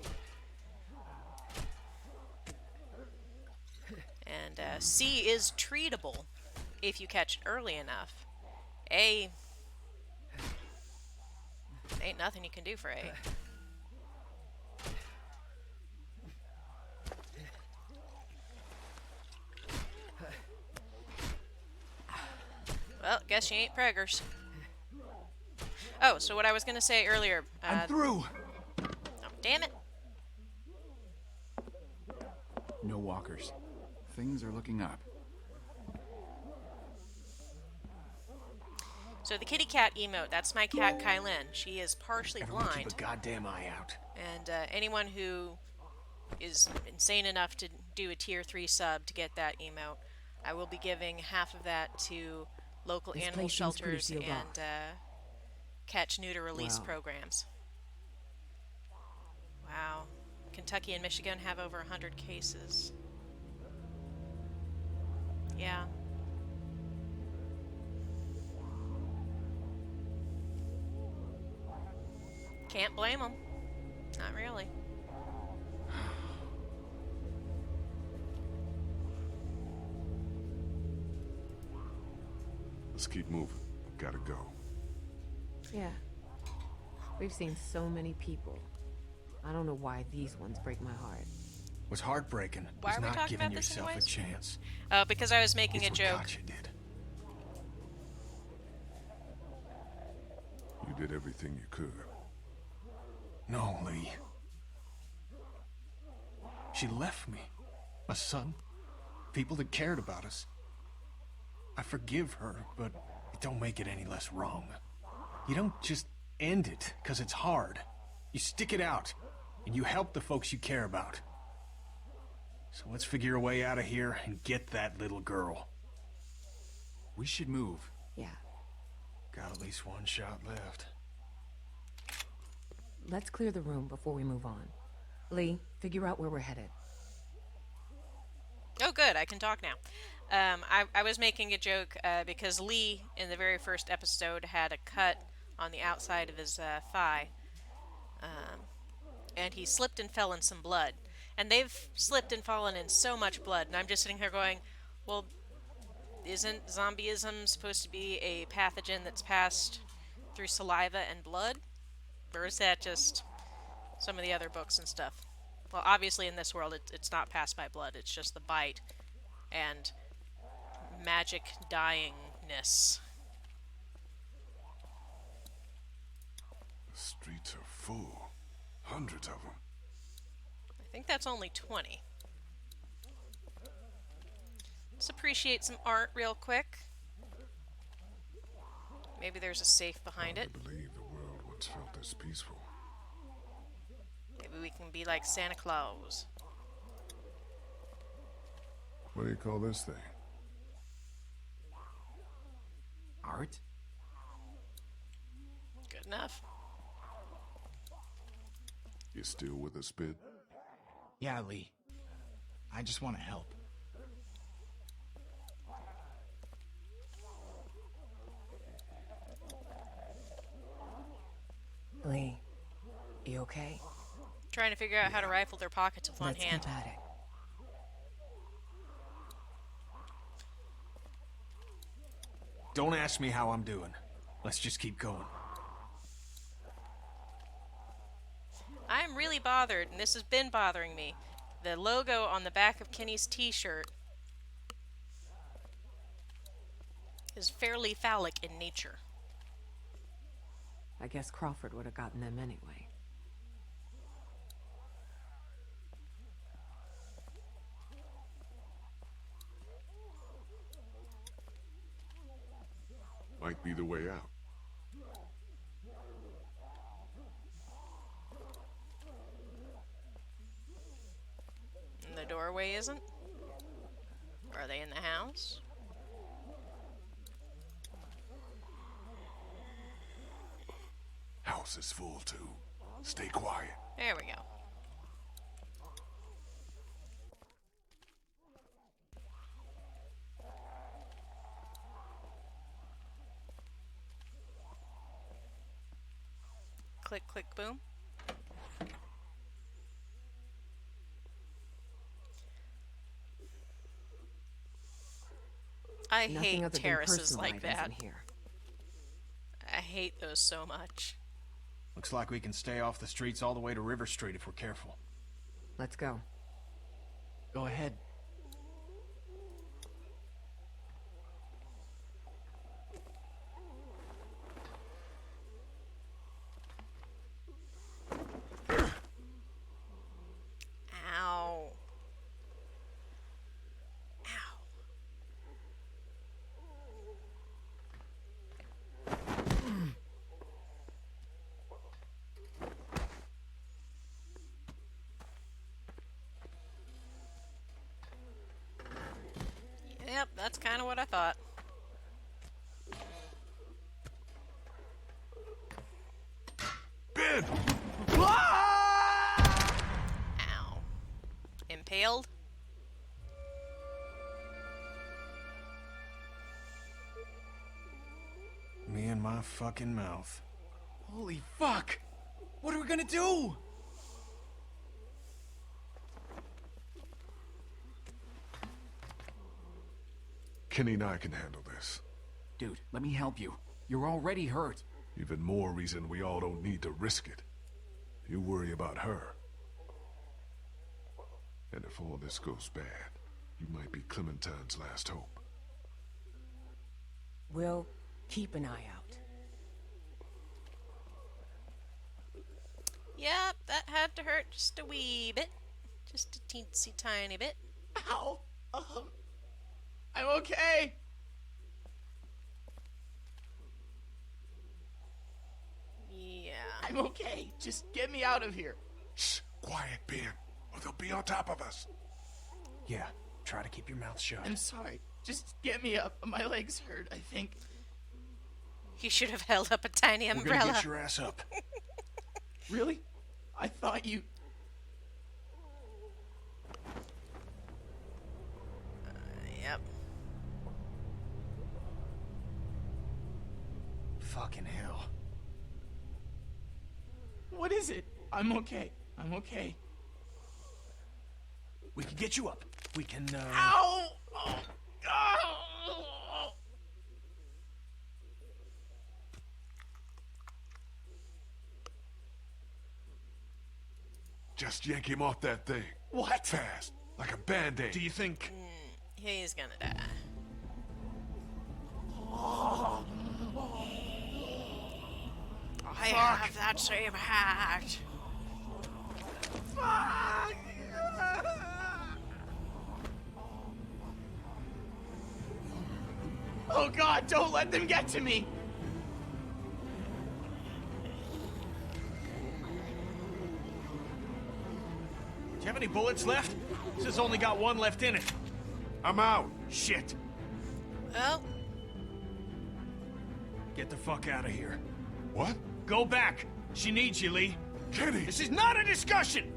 And C is treatable if you catch it early enough. A, ain't nothing you can do for A. Well, guess you ain't preggers. Oh, so what I was gonna say earlier. I'm through. Oh, damn it. No walkers. Things are looking up. So the kitty cat emote, that's my cat Kylen. She is partially Everyone blind. keep a goddamn eye out. And anyone who is insane enough to do a tier 3 sub to get that emote, I will be giving half of that to local This animal place seems pretty shelters sealed and off. catch, neuter, release Wow. programs. Wow. Kentucky and Michigan have over 100 cases. Yeah. Can't blame them. Not really. Let's keep moving. Gotta go. Yeah. We've seen so many people. I don't know why these ones break my heart. What's heartbreaking Why is are we not talking giving about this yourself a anyways? chance. Because I was making It's a what joke. Katjaa did. You did everything you could. No, Lee. She left me. My son. People that cared about us. I forgive her, but it don't make it any less wrong. You don't just end it because it's hard. You stick it out, and you help the folks you care about. So let's figure a way out of here and get that little girl. We should move. Yeah. Got at least one shot left. Let's clear the room before we move on. Lee, figure out where we're headed. Oh, good. I can talk now. I was making a joke because Lee, in the very first episode, had a cut on the outside of his thigh. And he slipped and fell in some blood. And they've slipped and fallen in so much blood. And I'm just sitting here going, well, isn't zombieism supposed to be a pathogen that's passed through saliva and blood? Or is that just some of the other books and stuff? Well, obviously in this world it's not passed by blood. It's just the bite and magic dyingness. The streets are full. Hundreds of them. I think that's only 20. Let's appreciate some art real quick. Maybe there's a safe behind it. I believe the world once felt this peaceful. Maybe we can be like Santa Claus. What do you call this thing? Art? Good enough. You still with us, Spid? Yeah, Lee. I just want to help. Lee, you okay? Trying to figure out how to rifle their pockets with one Let's hand. keep at it. Don't ask me how I'm doing. Let's just keep going. I'm really bothered, and this has been bothering me. The logo on the back of Kenny's t-shirt is fairly phallic in nature. I guess Crawford would have gotten them anyway. Might be the way out. doorway isn't? Are they in the house? House is full too. Stay quiet. There we go. Click, click, boom. I Nothing hate other than terraces personal like items that. in here. I hate those so much. Looks like we can stay off the streets all the way to River Street if we're careful. Let's go. Go ahead. Ow. Ow. Yep, that's kind of what I thought. Ben! Ow. Impaled? Me and my fucking mouth. Holy fuck! What are we gonna do? Kenny and I can handle this. Dude, let me help you. You're already hurt. Even more reason we all don't need to risk it. You worry about her. And if all this goes bad, you might be Clementine's last hope. We'll keep an eye out. Yep, that had to hurt just a wee bit. Just a teensy tiny bit. Ow! I'm okay! Yeah. I'm okay. Just get me out of here. Shh! Quiet, Ben, or they'll be on top of us. Yeah, try to keep your mouth shut. I'm sorry. Just get me up. My legs hurt, I think. You should have held up a tiny We're umbrella. gonna get your ass up. Really? I thought you... Yep. Fucking hell. What is it? I'm okay. I'm okay. We can get you up. We can, Ow! Oh, ow! Just yank him off that thing. What? Fast, like a band-aid. Do you think... He's gonna die. I have that same hat. Fuck! Oh god, don't let them get to me! Do you have any bullets left? This has only got one left in it. I'm out. Shit. Well, Get the fuck out of here. What? Go back. She needs you, Lee. Kenny! This is not a discussion!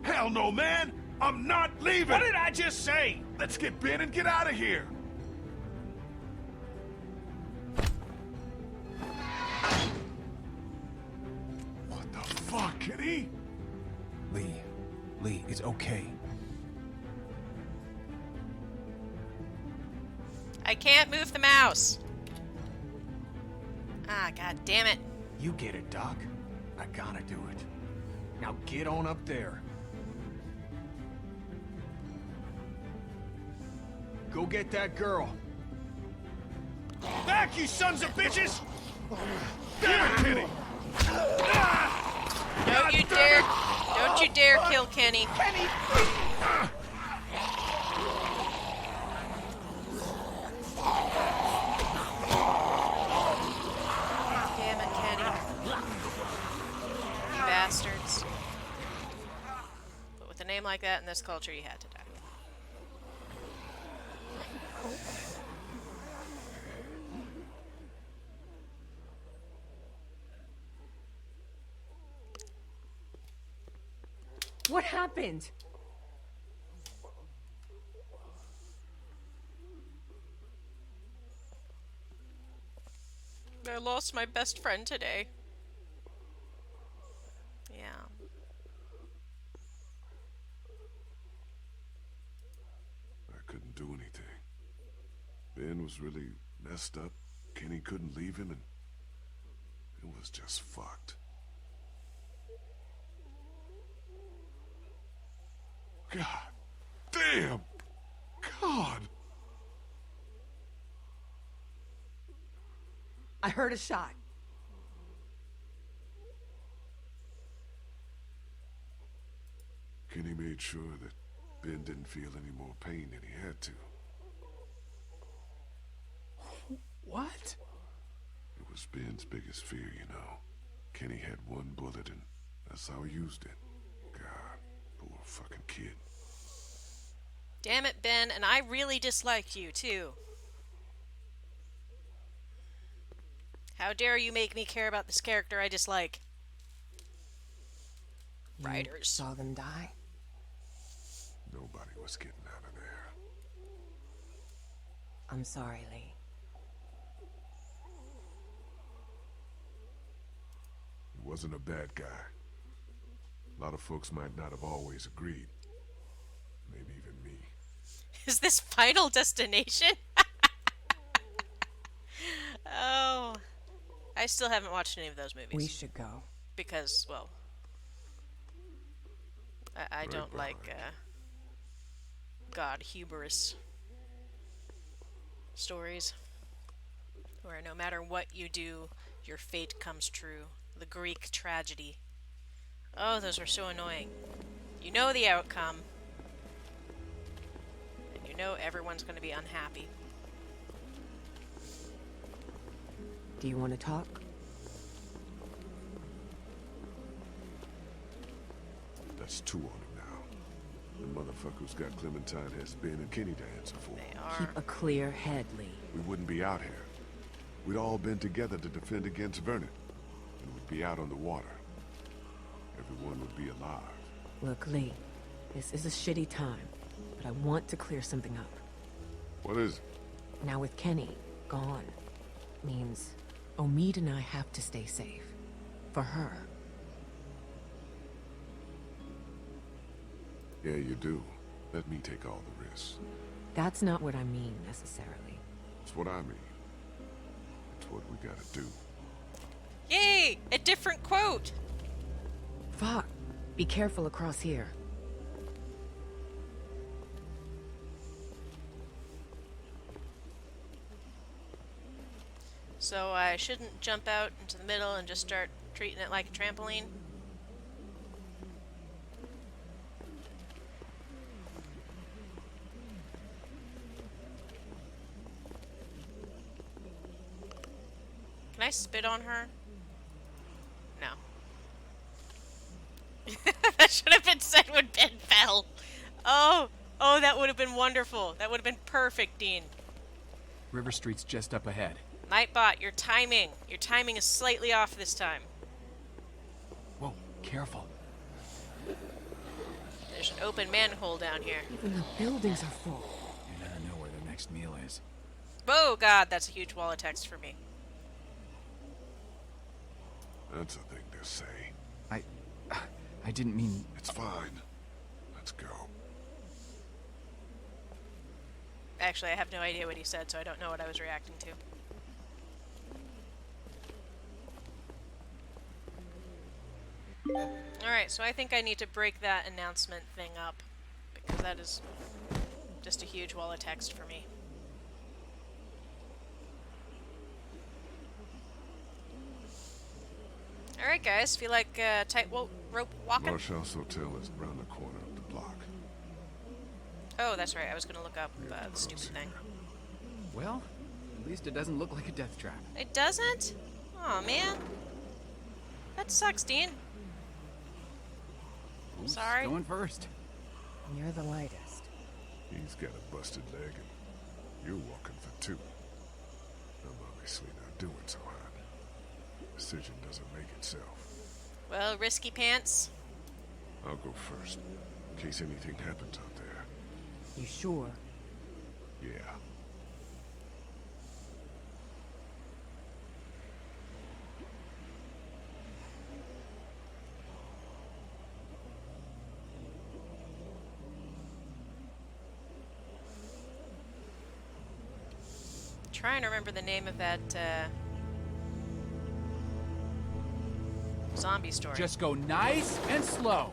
Hell no, man! I'm not leaving! What did I just say? Let's get Ben and get out of here! What the fuck, Kenny? Lee, it's okay. I can't move the mouse. Ah, god damn it. You get it, Doc. I gotta do it. Now get on up there. Go get that girl. Back, you sons of bitches! Damn it, Kenny! Don't you dare kill Kenny. Kenny! Damn it, Kenny. You bastards. But with like that in this culture, you had to die. What happened? I lost my best friend today. Yeah. I couldn't do anything. Ben was really messed up. Kenny couldn't leave him, and it was just fucked. God damn! God! I heard a shot. Kenny made sure that Ben didn't feel any more pain than he had to. What? It was Ben's biggest fear, you know. Kenny had one bullet, and that's how he used it. God, poor fucking kid. Damn it, Ben, and I really disliked you, too. How dare you make me care about this character I dislike? Writers. You saw them die? Nobody was getting out of there. I'm sorry, Lee. He wasn't a bad guy. A lot of folks might not have always agreed. Maybe even me. Is this Final Destination? Oh. I still haven't watched any of those movies. We should go. Because, well, I don't like God hubris stories where no matter what you do, your fate comes true. The Greek tragedy. Oh, those were so annoying. You know the outcome, and you know everyone's going to be unhappy. Do you want to talk? That's two on him now. The motherfucker who's got Clementine has Ben and Kenny to answer for. They are. Keep a clear head, Lee. We wouldn't be out here. We'd all been together to defend against Vernon. And we'd be out on the water. Everyone would be alive. Look, Lee, this is a shitty time, but I want to clear something up. What is it? Now with Kenny gone, means Omid and I have to stay safe. For her. Yeah, you do. Let me take all the risks. That's not what I mean, necessarily. It's what I mean. It's what we gotta do. Yay! A different quote! Fuck. Be careful across here. So I shouldn't jump out into the middle and just start treating it like a trampoline? Can I spit on her? No. That should have been said when Ben fell. Oh, that would have been wonderful. That would have been perfect, Dean. River Street's just up ahead. Nightbot, your timing is slightly off this time. Whoa, careful. There's an open manhole down here. Even the buildings are full. You never know where the next meal is. Oh God, that's a huge wall of text for me. That's a thing to say. I didn't mean... It's fine. Let's go. Actually, I have no idea what he said, so I don't know what I was reacting to. Alright, so I think I need to break that announcement thing up, because that is just a huge wall of text for me. Alright guys, feel like tightrope walking? Marshall's Hotel is around the corner of the block. Oh, that's right, I was gonna look up the stupid thing. Well, at least it doesn't look like a death trap. It doesn't? Aw, man. That sucks, Dean. Who's Sorry. going first? You're the lightest. He's got a busted leg, and you're walking for two. I'm obviously not doing so hot. Decision doesn't make itself. Well, risky pants. I'll go first, in case anything happens out there. You sure? Yeah. Trying to remember the name of that zombie story. Just go nice and slow.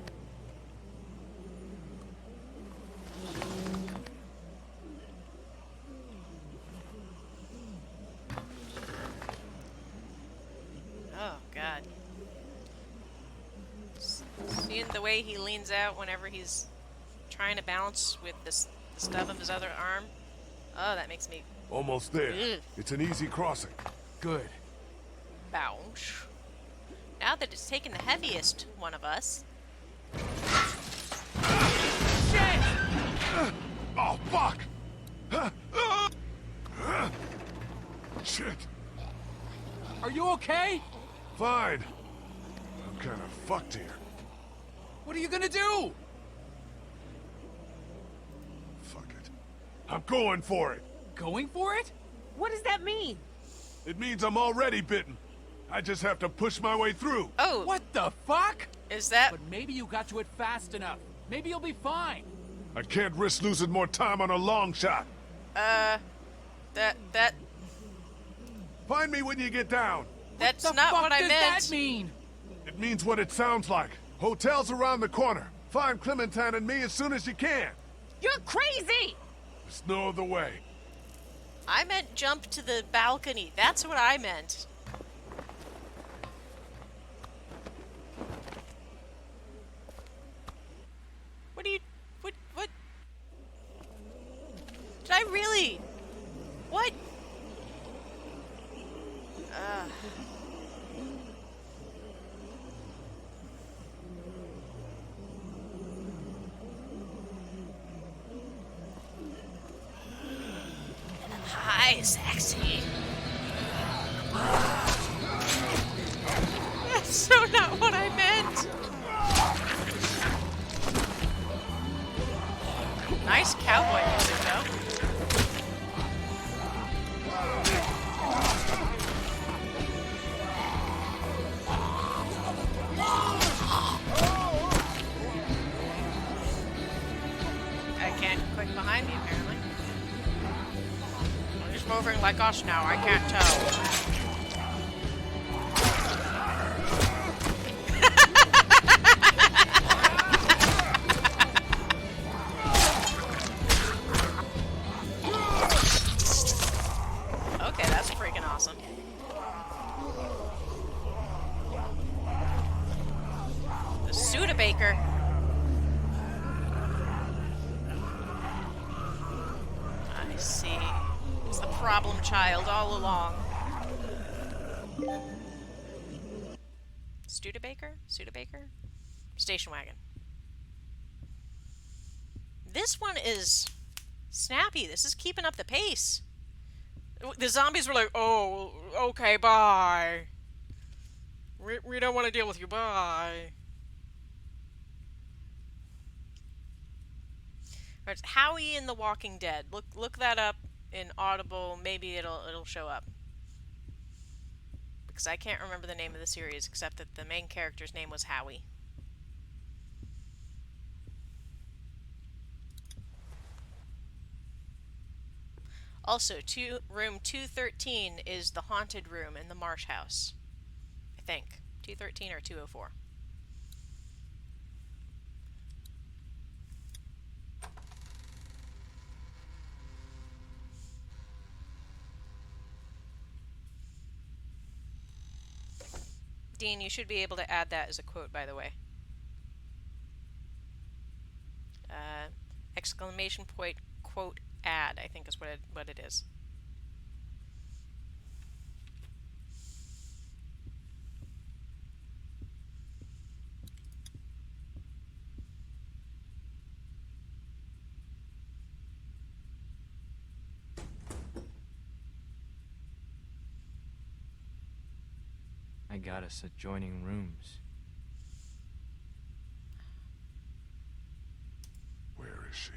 Oh God! Seeing the way he leans out whenever he's trying to balance with the stub of his other arm. Oh, that makes me Almost there. Ugh. It's an easy crossing. Good. bounce. Now that it's taken the heaviest one of us. Oh, fuck! Shit. Are you okay? Fine. I'm kind of fucked here. What are you gonna do? Fuck it. I'm going for it. Going for it? What does that mean? It means I'm already bitten. I just have to push my way through. Oh, What the fuck? is that? But maybe you got to it fast enough. Maybe you'll be fine. I can't risk losing more time on a long shot. That Find me when you get down. that's The not fuck what I does meant. that mean? It means what it sounds like. Hotel's around the corner. Find Clementine and me as soon as you can. You're crazy! There's no other way. I meant jump to the balcony. That's what I meant. What do you... What? Did I really... What? Hi, sexy. That's so not what I meant. Nice cowboy music, though. I can't click behind me, apparently. He's moving like us now, I can't tell. Okay, that's freaking awesome. The Studebaker. I see. It's the problem child all along. Studebaker? Studebaker? Station wagon. This one is snappy. This is keeping up the pace. The zombies were like, oh, okay, bye. We don't want to deal with you, bye. It's Howie in The Walking Dead. Look that up in Audible. Maybe it'll show up. Because I can't remember the name of the series, except that the main character's name was Howie. Also, room 213 is the haunted room in the Marsh House. I think. 213 or 204. Dean, you should be able to add that as a quote, by the way. Exclamation point, quote, add, I think is what it is. I got us adjoining rooms. Where is she?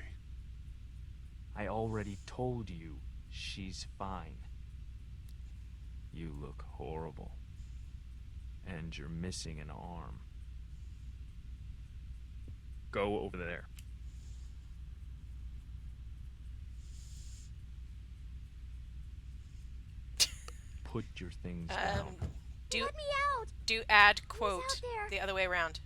I already told you she's fine. You look horrible. And you're missing an arm. Go over there. Put your things down. Let me out! Do add Who's quote out there? the other way around.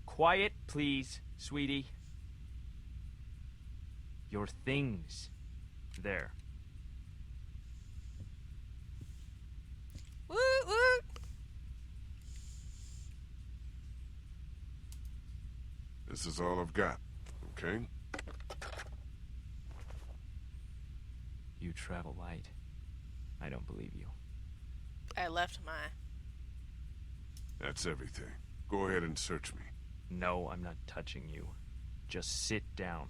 Quiet, please, sweetie. Your things. There. Woot woot! This is all I've got, okay? You travel light. I don't believe you. I left my... That's everything. Go ahead and search me. No, I'm not touching you. Just sit down.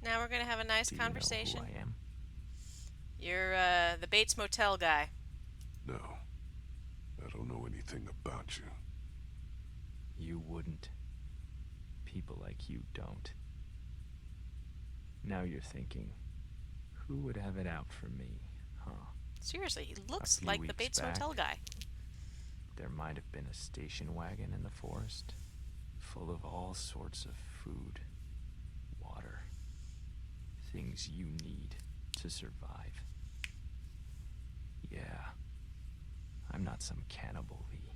Now we're gonna have a nice Do conversation. You know who I am? You're, the Bates Motel guy. No. I don't know anything about you. You wouldn't. People like you don't. Now you're thinking, who would have it out for me, huh? Seriously, he looks few like the weeks Bates back, Motel guy. There might have been a station wagon in the forest, full of all sorts of food, water, things you need to survive. Yeah, I'm not some cannibal, Lee.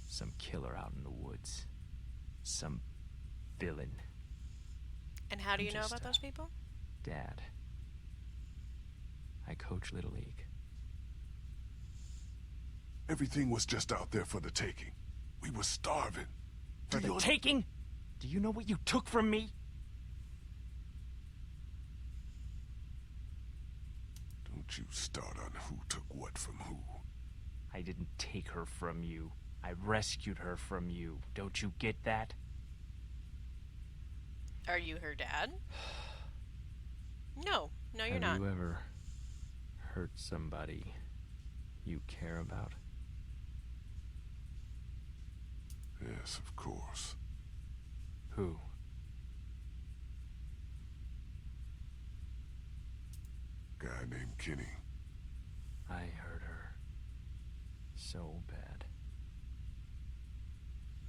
Some killer out in the woods. Some villain. And how do I'm you know just about a those people? Dad. I coach Little League. Everything was just out there for the taking. We were starving. For the taking? Do you know what you took from me? Don't you start on who took what from who. I didn't take her from you. I rescued her from you. Don't you get that? Are you her dad? No, you're not. Have you ever hurt somebody you care about? Yes, of course. Who? Guy named Kenny. I hurt her. So bad.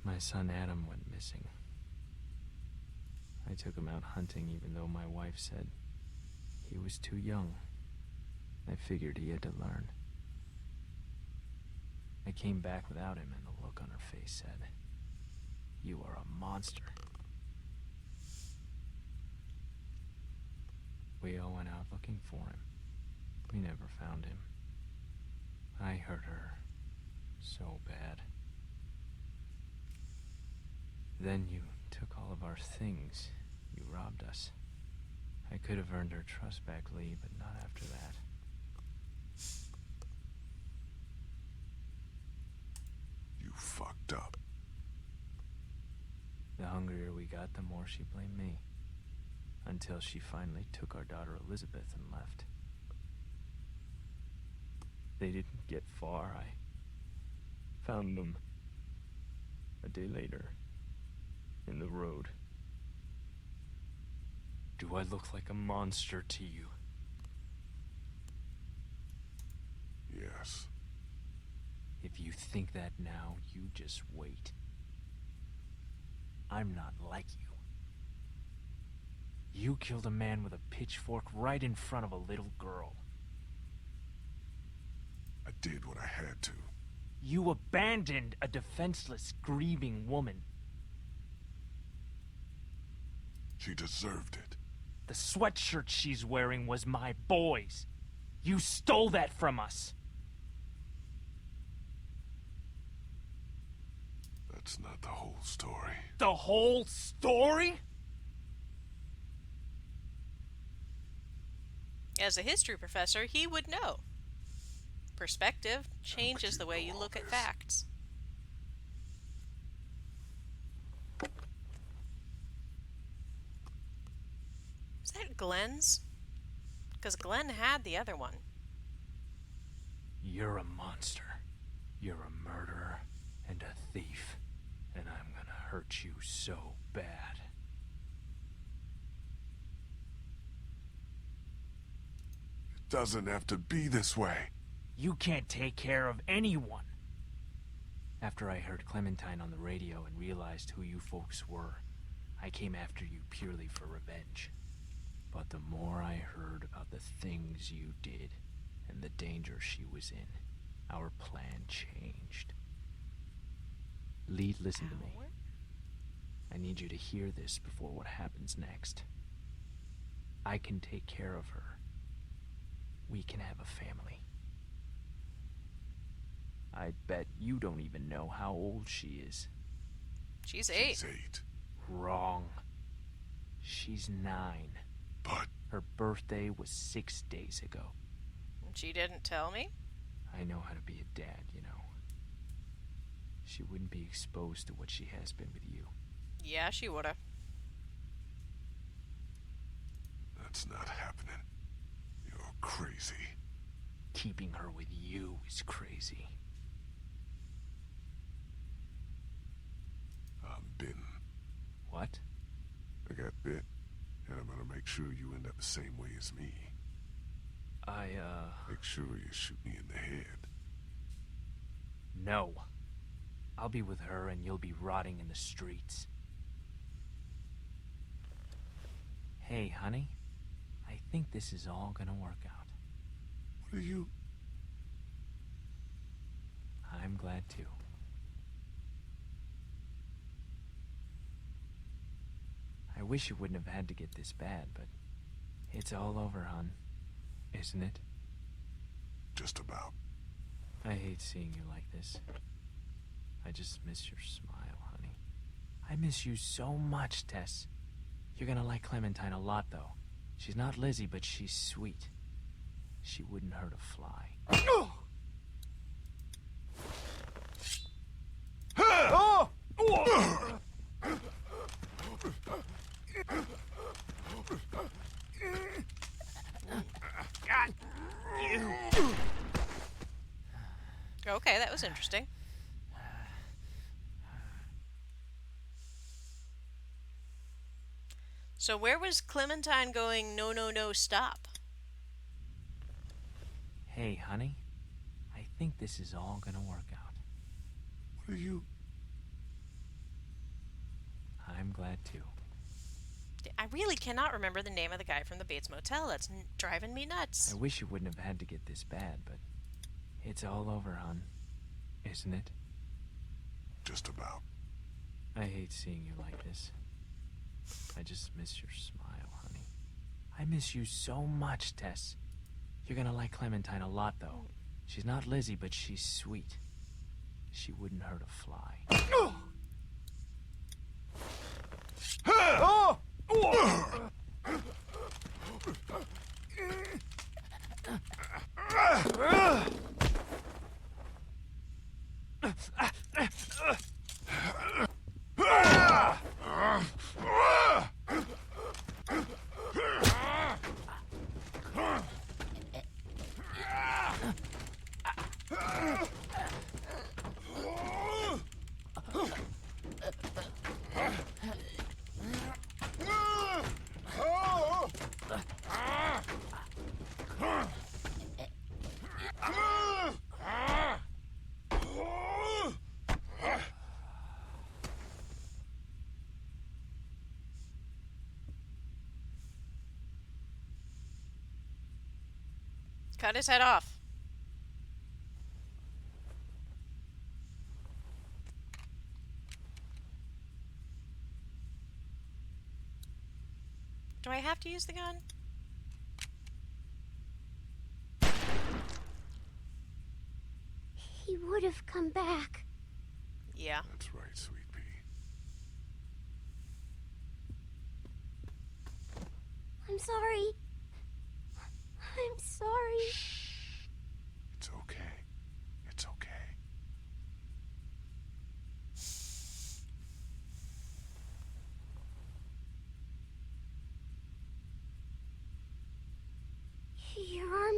My son Adam went missing. I took him out hunting even though my wife said he was too young. I figured he had to learn. I came back without him and the look on her face said, "You are a monster." We all went out looking for him. We never found him. I hurt her so bad. Then you took all of our things. You robbed us. I could have earned her trust back, Lee, but not after that. You fucked up. The hungrier we got, the more she blamed me. Until she finally took our daughter Elizabeth and left. They didn't get far. I found them a day later in the road. Do I look like a monster to you? Yes. If you think that now, you just wait. I'm not like you. You killed a man with a pitchfork right in front of a little girl. I did what I had to. You abandoned a defenseless, grieving woman. She deserved it. The sweatshirt she's wearing was my boy's. You stole that from us. That's not the whole story. The whole story? As a history professor, he would know. Perspective changes the way you look at facts. Glenn's? Because Glenn had the other one. You're a monster. You're a murderer and a thief. And I'm gonna hurt you so bad. It doesn't have to be this way. You can't take care of anyone. After I heard Clementine on the radio and realized who you folks were, I came after you purely for revenge. But the more I heard about the things you did and the danger she was in, our plan changed. Lee, listen to me. I need you to hear this before what happens next. I can take care of her. We can have a family. I bet you don't even know how old she is. She's 8. She's 8. Wrong. She's 9. But her birthday was 6 days ago. She didn't tell me? I know how to be a dad, you know. She wouldn't be exposed to what she has been with you. Yeah, she would've. that's not happening. You're crazy. Keeping her with you is crazy. I'm bitten. What? I got bit, and I'm gonna make sure you end up the same way as me. Make sure you shoot me in the head. No. I'll be with her and you'll be rotting in the streets. Hey, honey. I think this is all gonna work out. What are you... I'm glad too. I wish it wouldn't have had to get this bad, but it's all over, hon. Isn't it? Just about. I hate seeing you like this. I just miss your smile, honey. I miss you so much, Tess. You're gonna like Clementine a lot, though. She's not Lizzie, but she's sweet. She wouldn't hurt a fly. Got you. Okay, that was interesting. So where was Clementine going, no, no, no, stop? Hey, honey. I think this is all gonna work out. What are you... I'm glad too. I really cannot remember the name of the guy from the Bates Motel. That's driving me nuts. I wish it wouldn't have had to get this bad, but it's all over, hon. Isn't it? Just about. I hate seeing you like this. I just miss your smile, honey. I miss you so much, Tess. You're gonna like Clementine a lot, though. She's not Lizzie, but she's sweet. She wouldn't hurt a fly. Cut his head off. Do I have to use the gun? He would have come back. Yeah. That's right, sweet pea. I'm sorry. I'm sorry. It's okay. It's okay.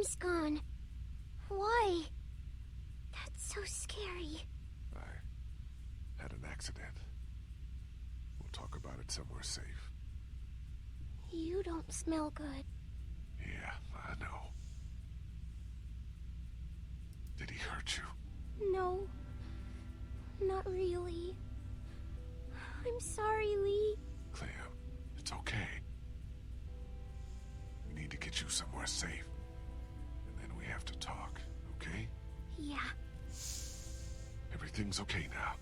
he's gone. Why? That's so scary. I had an accident. We'll talk about it somewhere safe. You don't smell good. Yeah, I know. Did he hurt you? No. Not really. I'm sorry, Lee. Clem, it's okay. We need to get you somewhere safe. And then we have to talk, okay? Yeah. Everything's okay now.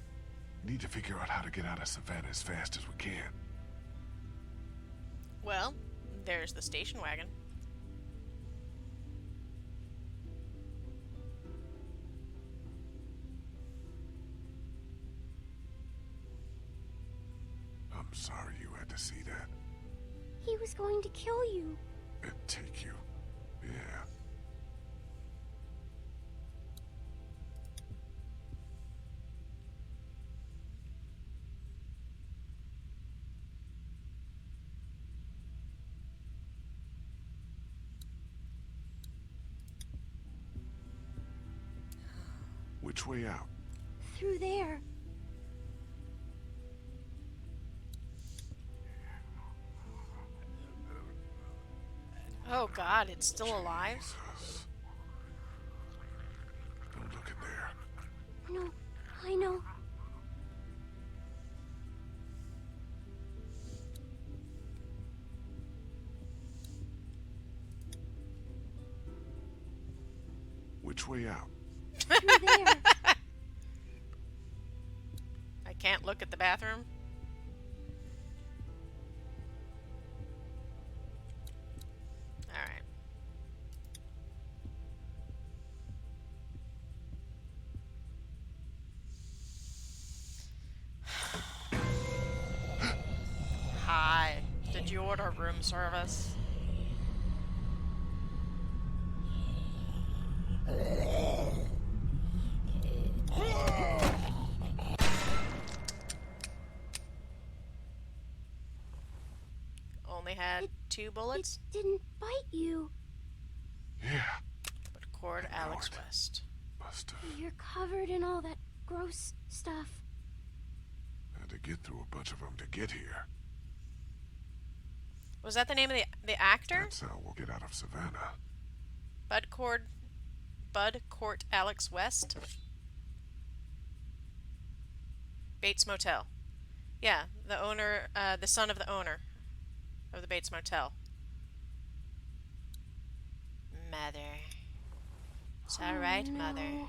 We need to figure out how to get out of Savannah as fast as we can. Well, there's the station wagon. I'm sorry you had to see that. He was going to kill you. And take you. Yeah. Which way out? Through there. Oh god, it's still alive? Jesus. Don't look in there. No, I know. Which way out? Through there. I can't look at the bathroom. Alright. Hi. Did you order room service? Only had 2 bullets? It didn't bite you. Yeah. But Cord Alex West. Must have. You're covered in all that gross stuff. Had to get through a bunch of them to get here. Was that the name of the actor? That's how we'll get out of Savannah. Bud Court Alex West? Bates Motel. Yeah, the owner, the son of the owner of the Bates Motel. Mother. It's alright, no. Mother.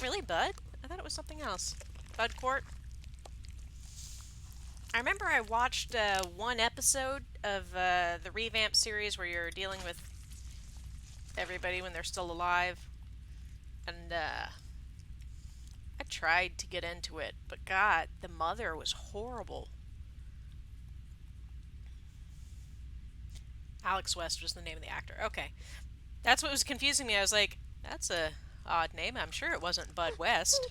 Really, Bud? I thought it was something else. Bud Court? I remember I watched one episode of the revamped series where you're dealing with everybody when they're still alive. And I tried to get into it, but God, the mother was horrible. Alex West was the name of the actor. Okay. That's what was confusing me. I was like, that's a odd name. I'm sure it wasn't Bud West.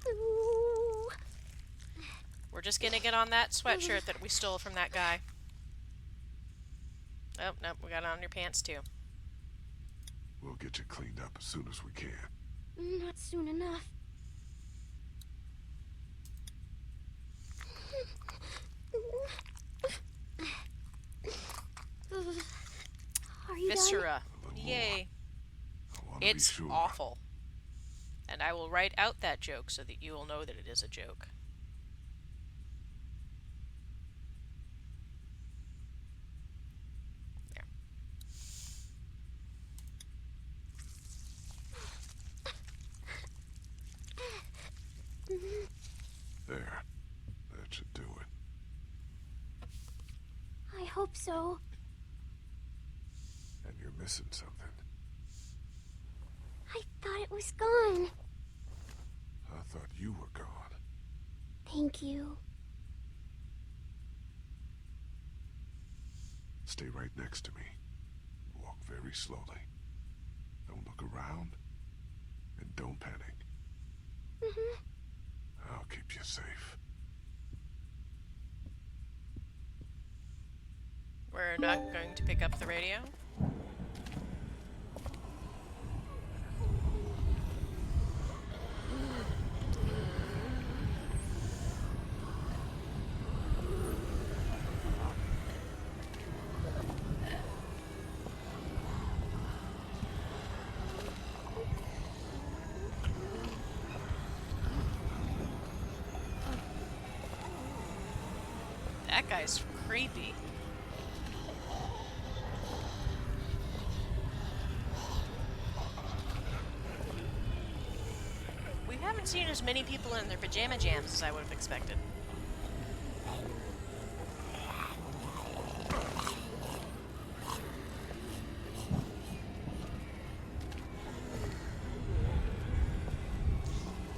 Ooh. We're just gonna get on that sweatshirt that we stole from that guy. Oh, no, we got it on your pants too. We'll get you cleaned up as soon as we can. Not soon enough. Are you done? Viscera. Yay. It's sure. awful. And I will write out that joke so that you will know that it is a joke. There. That should do it. I hope so. And you're missing something. I thought it was gone. I thought you were gone. Thank you. Stay right next to me. Walk very slowly. Don't look around. And don't panic. Mm-hmm. I'll keep you safe. We're not going to pick up the radio. guy's creepy. We haven't seen as many people in their pajama jams as I would have expected.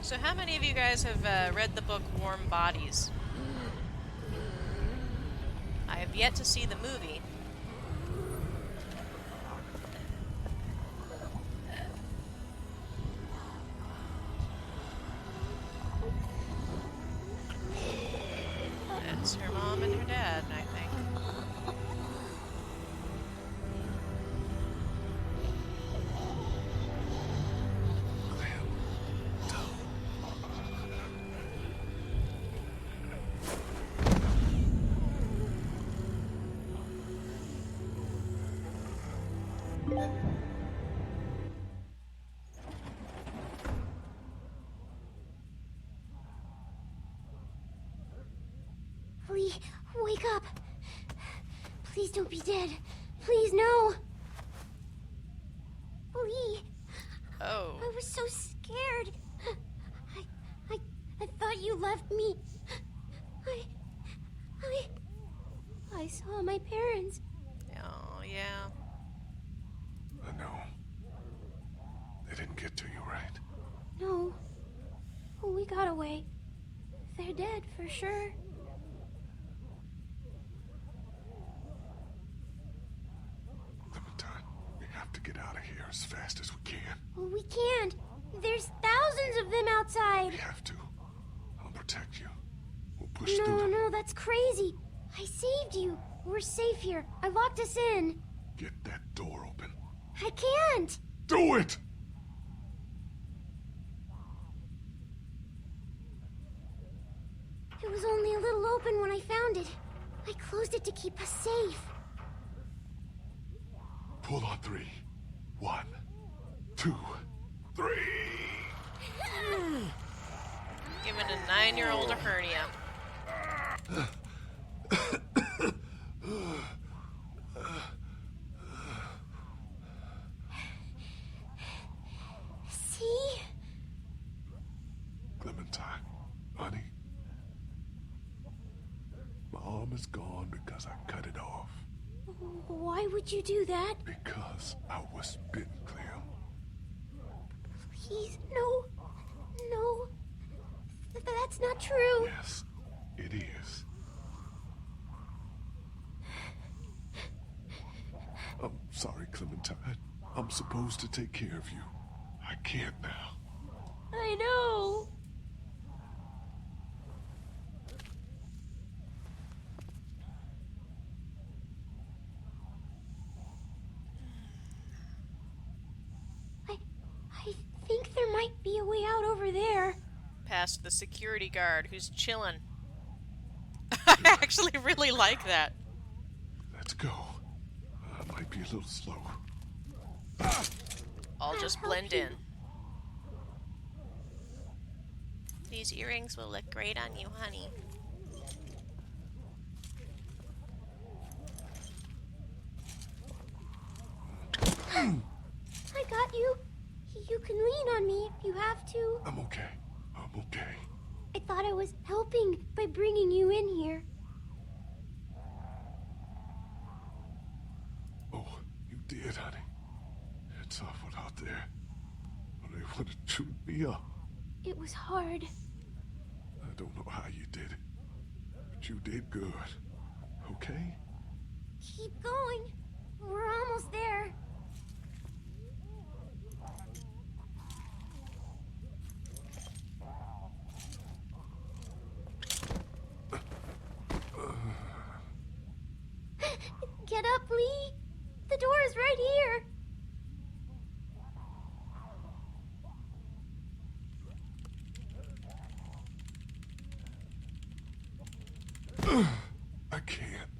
So how many of you guys have read the book Warm Bodies? I have yet to see the movie. That's her mom and her dad, I think. Lee, wake up. Please don't be dead. Please, no. Lee. Oh. I was so scared. I thought you left me. I saw my parents. Oh, yeah. I know. They didn't get to you, right? No. We got away. They're dead for sure. Clementine, we have to get out of here as fast as we can. Well, we can't. There's thousands of them outside. We have to. I'll protect you. We'll push through No, them. no, that's crazy. I saved you. We're safe here. I locked us in. Get that door open. I can't. Do it! It was only a little open when I found it. I closed it to keep us safe. Pull on 3. 1, 2, 3. Giving a 9-year-old a hernia. See? Clementine, honey. My arm is gone because I cut it off. Why would you do that? Because I was bitten, Clem. Please, no. No. That's not true. Yes, it is. I'm sorry, Clementine. I'm supposed to take care of you. I can't now. I know. I think there might be a way out over there. Past the security guard who's chilling. I actually really like that. Let's go. I might be a little slow. I'll just blend in. These earrings will look great on you, honey. I got you. You can lean on me if you have to. I'm okay. I'm okay. I thought I was helping by bringing you in here. Oh, you did, honey. It's awful out there. They would have chewed me up. It was hard. I don't know how you did it, but you did good. Okay? Keep going. We're almost there. Get up, Lee. The door is right here. I can't.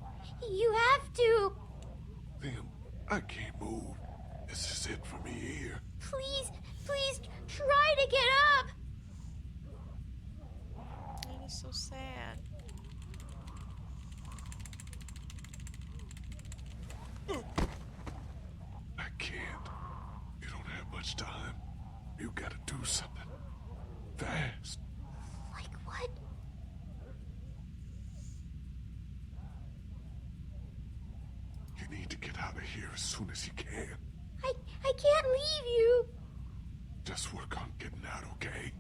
You have to. Damn, I can't move. This is it for me here. Please, please try to get up. That is so sad. I can't. You don't have much time. You gotta do something. Fast. Like what? You need to get out of here as soon as you can. I can't leave you. Just work on getting out, okay?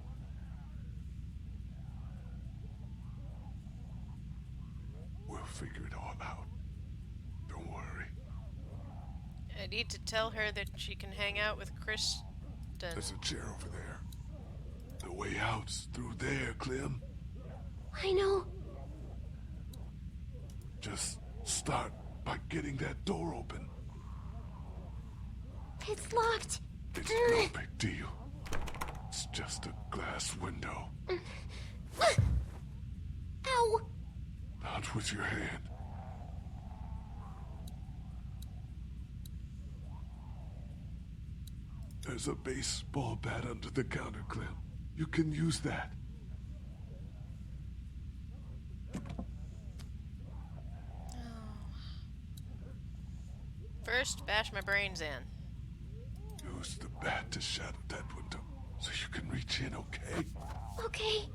We'll figure it all out. Don't worry. I need to tell her that she can hang out with Kristen. There's a chair over there. The way out's through there, Clem. I know. Just start by getting that door open. It's locked. It's no big deal. It's just a glass window. Ow! Not with your hand. There's a baseball bat under the counter, Clem. You can use that. First, bash my brains in. Use the bat to shatter that window so you can reach in, okay? Okay.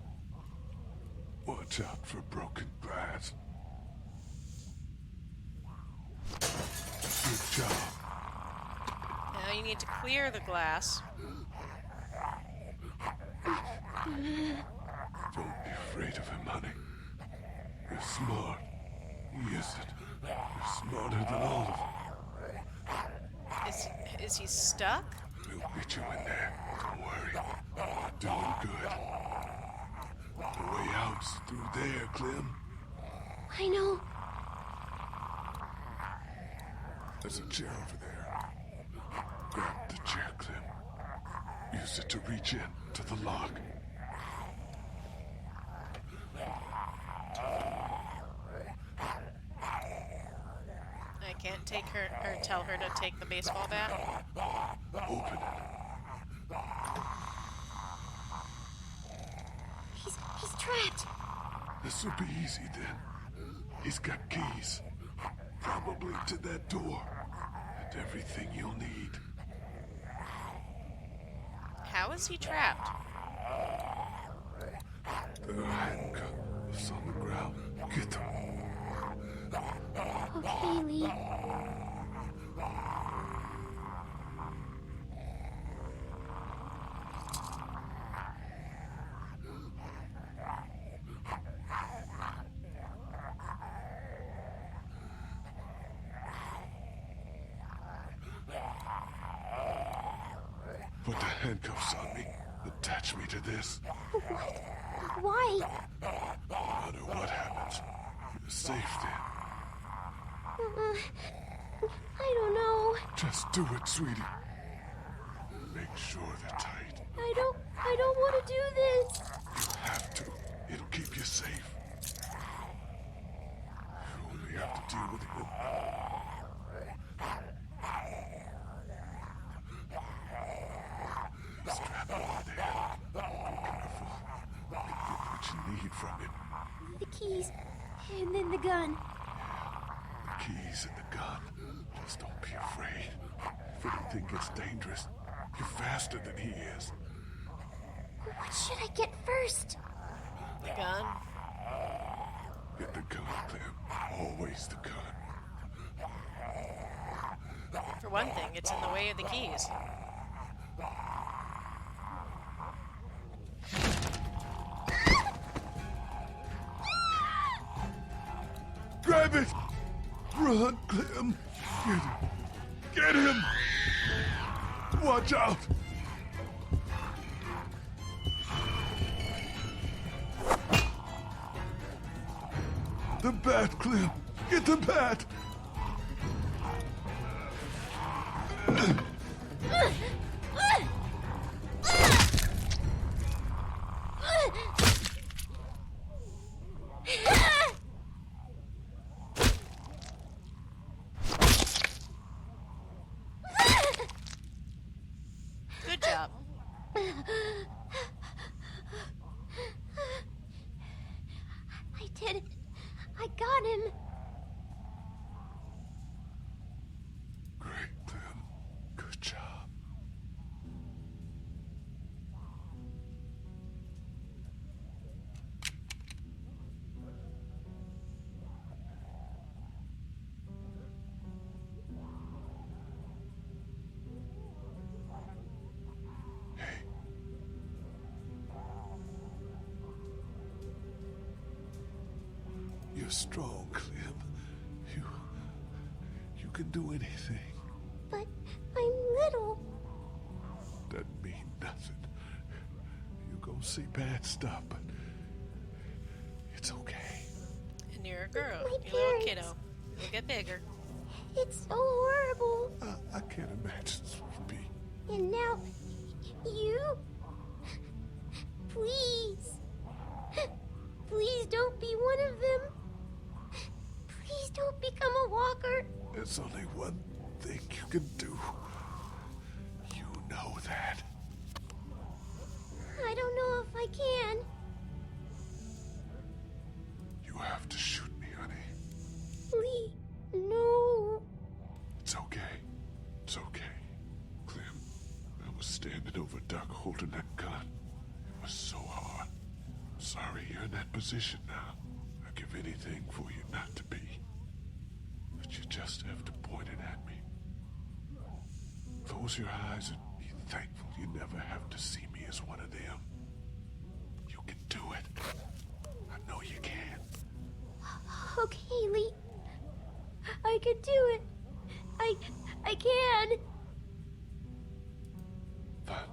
Watch out for broken glass. Good job. Now you need to clear the glass. Don't be afraid of him, honey. You're smart. He isn't. You're smarter than all of them. Is he stuck? We'll get you in there. Don't worry. You're doing good. The way out's through there, Clem. I know. There's a chair over there. Grab the chair, Clem. Use it to reach in to the lock. I can't take her or tell her to take the baseball bat. Open it. He's trapped. This will be easy then. He's got keys. Probably to that door. And everything you'll need. How is he trapped? There are handcuffs on the ground. Get them. Okay, Lee. Put the handcuffs on me. Attach me to this. What? Why? No matter what happens, you're safe then. I don't know. Just do it, sweetie. Make sure they're tight. I don't want to do this. You have to. It'll keep you safe. You only have to deal with him. Strap over there. Be careful. You can get what you need from him. The keys. And then the gun. The keys and the gun. Just don't be afraid. If anything gets dangerous, you're faster than he is. What should I get first? The gun? Get the gun, Clem. Always the gun. For one thing, it's in the way of the keys. Grab it! Run, Clem! Get him! Get him! Watch out! The bat, Clem! Get the bat! Good job. I did it. I got him. strong, Clem. You can do anything. But I'm little. Doesn't mean nothing. You're gonna see bad stuff, but it's okay. And you're a girl. My You're a little parents. kiddo. You'll get bigger. It's so horrible. I can't imagine this would be. And now, you? Please. Please don't be one of them. Please don't become a walker. There's only one thing you can do. You know that. I don't know if I can. You have to shoot me, honey. Lee, no. It's okay. It's okay. Clem, I was standing over Doug holding that gun. It was so hard. I'm sorry you're in that position now. I'd give anything for you not to be. But you just have to point it at me. Close your eyes and be thankful you never have to see me as one of them. You can do it. I know you can. Okay, Lee. I can do it. I can.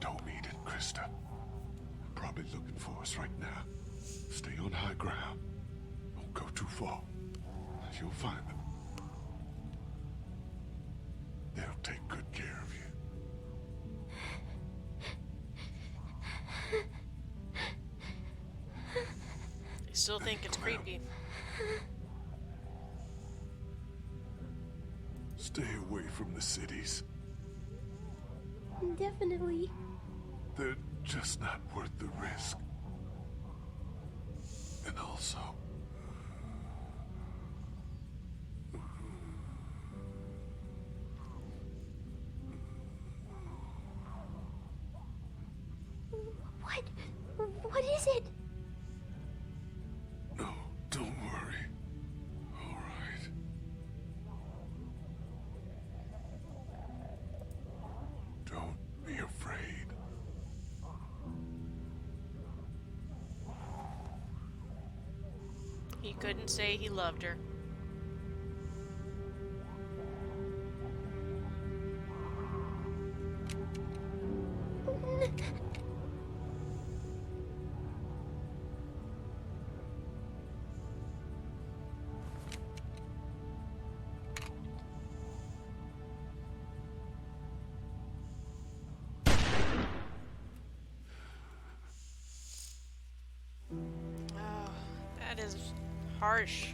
Don't mean it, Krista. They're probably looking for us right now. Stay on high ground. Don't go too far. You'll find them. They'll take good care of you. I still think it's creepy. Stay away from the cities. Definitely. They're just not worth the risk. And also, What is it? no, don't worry. All right. Don't be afraid. He couldn't say he loved her. Oh, that is harsh.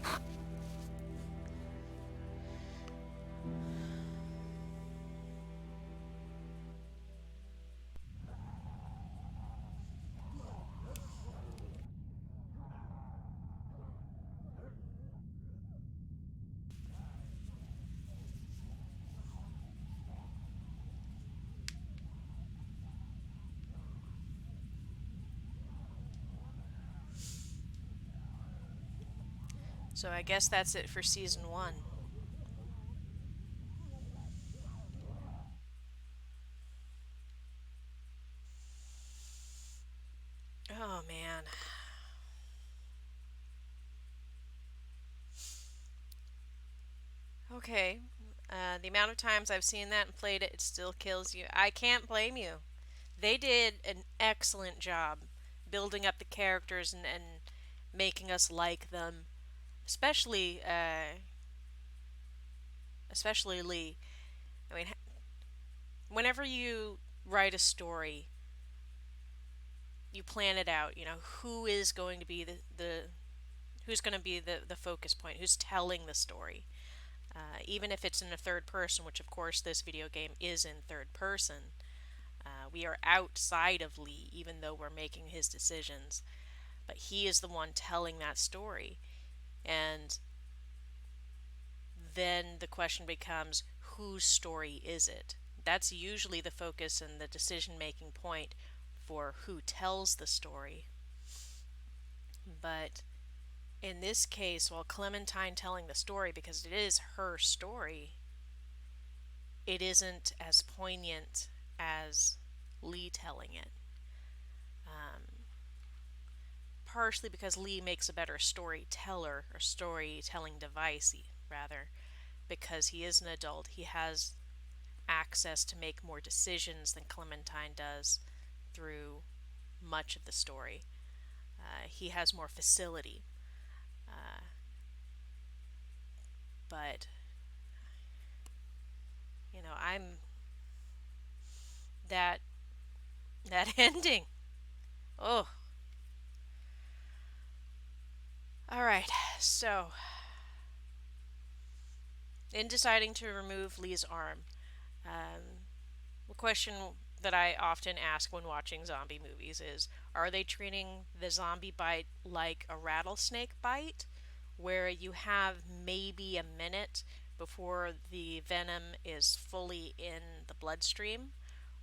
So I guess that's it for season 1. Oh man. Okay. The amount of times I've seen that and played it, it still kills you. I can't blame you. They did an excellent job building up the characters and making us like them. Especially Lee. I mean, whenever you write a story, you plan it out. You know, who is going to be who's going to be the focus point, who's telling the story. Even if it's in the third person, which of course this video game is in third person, we are outside of Lee, even though we're making his decisions. But he is the one telling that story. And then the question becomes, whose story is it? That's usually the focus and the decision-making point for who tells the story. But in this case, while Clementine telling the story, because it is her story, it isn't as poignant as Lee telling it. partially because Lee makes a better storyteller, or storytelling device, rather, because he is an adult. He has access to make more decisions than Clementine does through much of the story. He has more facility. But, you know, that ending. Oh. Alright, so in deciding to remove Lee's arm, the question that I often ask when watching zombie movies is, are they treating the zombie bite like a rattlesnake bite, where you have maybe a minute before the venom is fully in the bloodstream?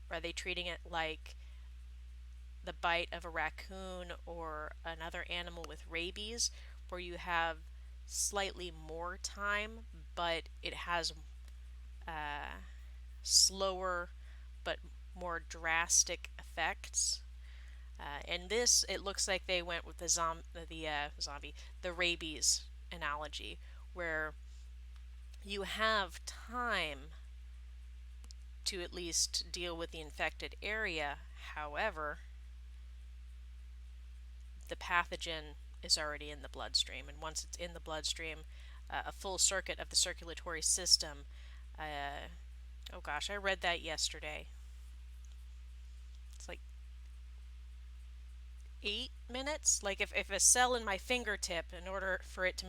Or are they treating it like the bite of a raccoon or another animal with rabies, where you have slightly more time, but it has slower but more drastic effects? In this, it looks like they went with the rabies analogy, where you have time to at least deal with the infected area. However, the pathogen is already in the bloodstream, and once it's in the bloodstream, a full circuit of the circulatory system. Oh gosh, I read that yesterday. It's like 8 minutes. Like if a cell in my fingertip, in order for it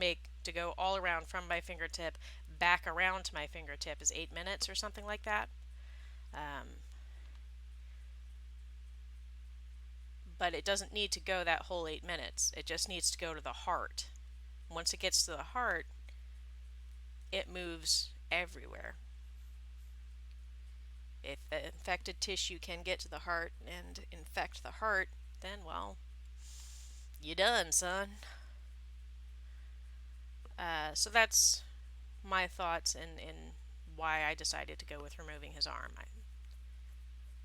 to go all around from my fingertip back around to my fingertip, is 8 minutes or something like that. But it doesn't need to go that whole 8 minutes. It just needs to go to the heart. Once it gets to the heart, it moves everywhere. If the infected tissue can get to the heart and infect the heart, then, well, you done, son. So that's my thoughts in why I decided to go with removing his arm.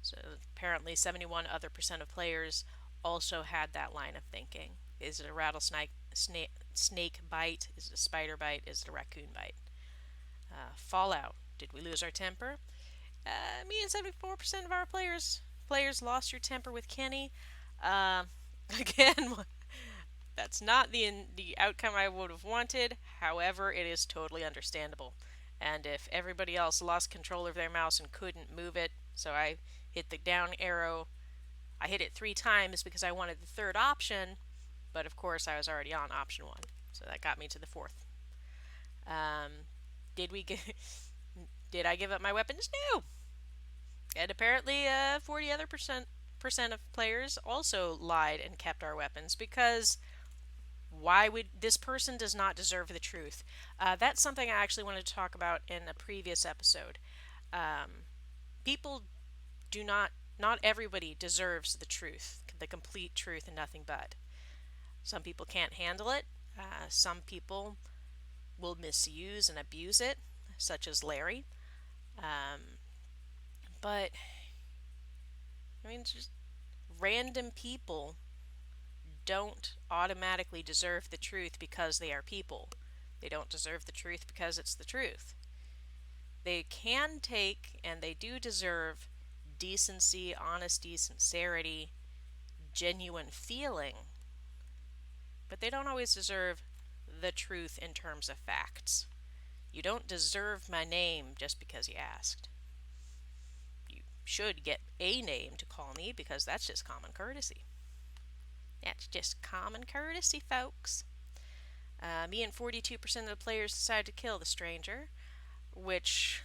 So apparently 71% of players also had that line of thinking. Is it a rattlesnake snake bite? Is it a spider bite? Is it a raccoon bite? Fallout. Did we lose our temper? Me and 74% of our players lost your temper with Kenny. Again, that's not the outcome I would have wanted. However, it is totally understandable. And if everybody else lost control of their mouse and couldn't move it, so I hit the down arrow. I hit it 3 times because I wanted the third option, but of course I was already on option 1, so that got me to the 4th. Did I give up my weapons? No. And apparently, 40 other percent of players also lied and kept our weapons, because why would this person does not deserve the truth? That's something I actually wanted to talk about in a previous episode. People do not everybody deserves the truth, the complete truth and nothing but. Some people can't handle it. Some people will misuse and abuse it, such as Larry. But, I mean, just random people don't automatically deserve the truth because they are people. They don't deserve the truth because it's the truth. They can take, and they do deserve, decency, honesty, sincerity, genuine feeling, but they don't always deserve the truth in terms of facts. You don't deserve my name just because you asked. You should get a name to call me, because that's just common courtesy. That's just common courtesy, folks. Me and 42% of the players decided to kill the stranger, which...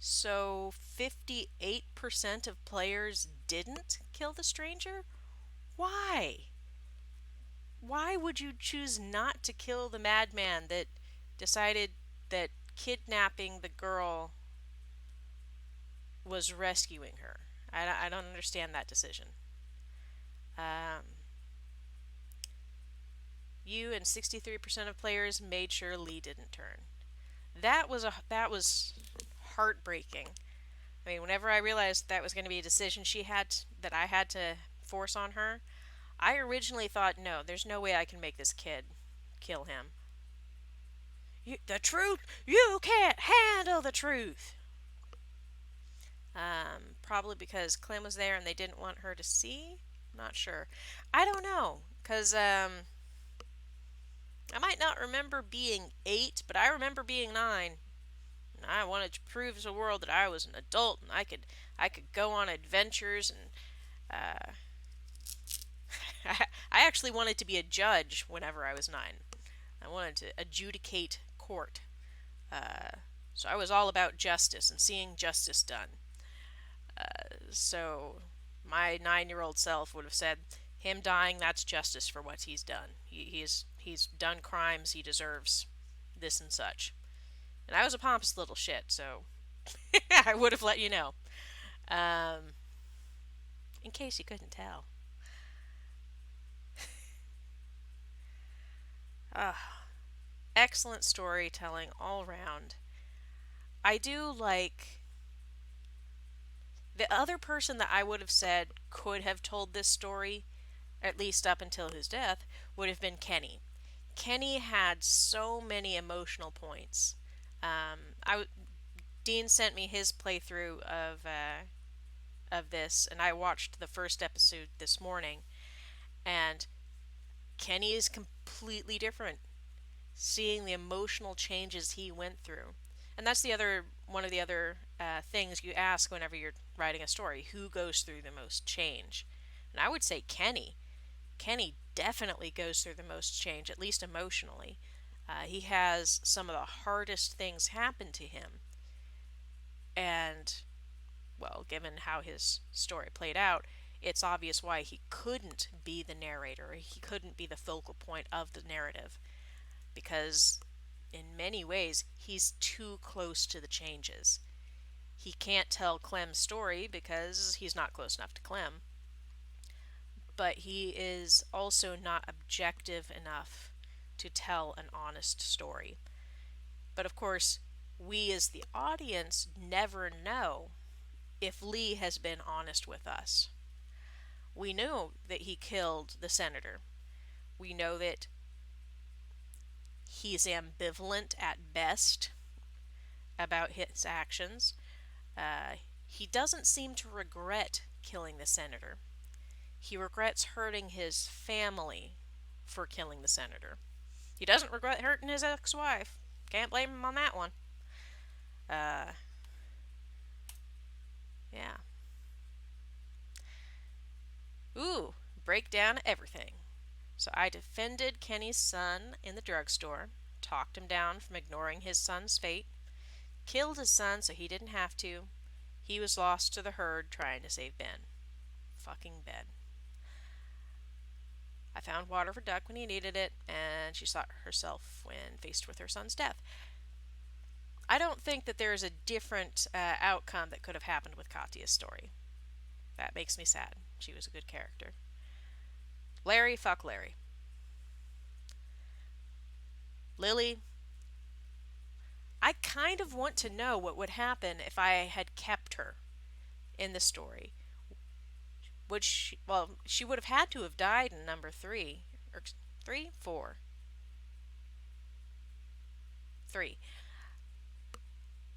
So 58% of players didn't kill the stranger? Why? Why would you choose not to kill the madman that decided that kidnapping the girl was rescuing her? I don't understand that decision. You and 63% of players made sure Lee didn't turn. That was heartbreaking. I mean, whenever I realized that was going to be a decision that I had to force on her, I originally thought, no, there's no way I can make this kid kill him. The truth, you can't handle the truth. Probably because Clem was there and they didn't want her to see. Not sure. I don't know, because I might not remember being 8, but I remember being 9. And I wanted to prove to the world that I was an adult and I could go on adventures and I actually wanted to be a judge whenever I was 9. I wanted to adjudicate court. So I was all about justice and seeing justice done. So my 9-year-old self would have said, him dying, that's justice for what he's done. He's done crimes, he deserves this and such. And I was a pompous little shit, so I would have let you know. In case you couldn't tell. Excellent storytelling all round. I do like... The other person that I would have said could have told this story, at least up until his death, would have been Kenny. Kenny had so many emotional points. Dean sent me his playthrough of this, and I watched the first episode this morning, and Kenny is completely different. Seeing the emotional changes he went through. And that's one of the other things you ask whenever you're writing a story. Who goes through the most change? And I would say Kenny. Kenny definitely goes through the most change, at least emotionally. He has some of the hardest things happen to him. And, well, given how his story played out, it's obvious why he couldn't be the narrator. He couldn't be the focal point of the narrative. Because in many ways, he's too close to the changes. He can't tell Clem's story because he's not close enough to Clem. But he is also not objective enough to tell an honest story. But of course, we as the audience never know if Lee has been honest with us. We know that he killed the senator. We know that he's ambivalent at best about his actions. He doesn't seem to regret killing the senator. He regrets hurting his family for killing the senator. He doesn't regret hurting his ex-wife. Can't blame him on that one. Yeah. Ooh, break down everything. So I defended Kenny's son in the drugstore, talked him down from ignoring his son's fate, killed his son so he didn't have to. He was lost to the herd trying to save Ben. Fucking Ben. I found water for Duck when he needed it, and she sought herself when faced with her son's death. I don't think that there is a different outcome that could have happened with Katya's story. That makes me sad. She was a good character. Larry, fuck Larry. Lily, I kind of want to know what would happen if I had kept her in the story. Would she, well, she would have had to have died in number 3. Or 3? 4. 3.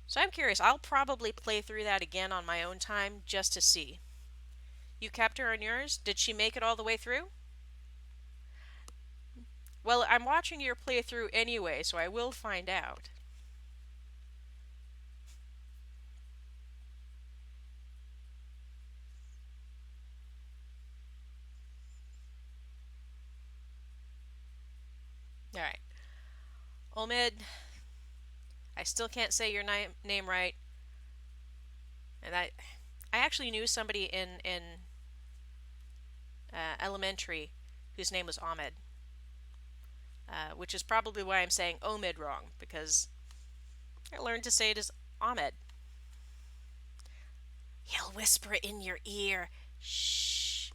So I'm curious. I'll probably play through that again on my own time just to see. You kept her on yours? Did she make it all the way through? Well, I'm watching your playthrough anyway, so I will find out. Alright. Omid, I still can't say your name right. And I actually knew somebody in elementary whose name was Ahmed. Which is probably why I'm saying Omid wrong, because I learned to say it as Ahmed. He'll whisper it in your ear. Shh.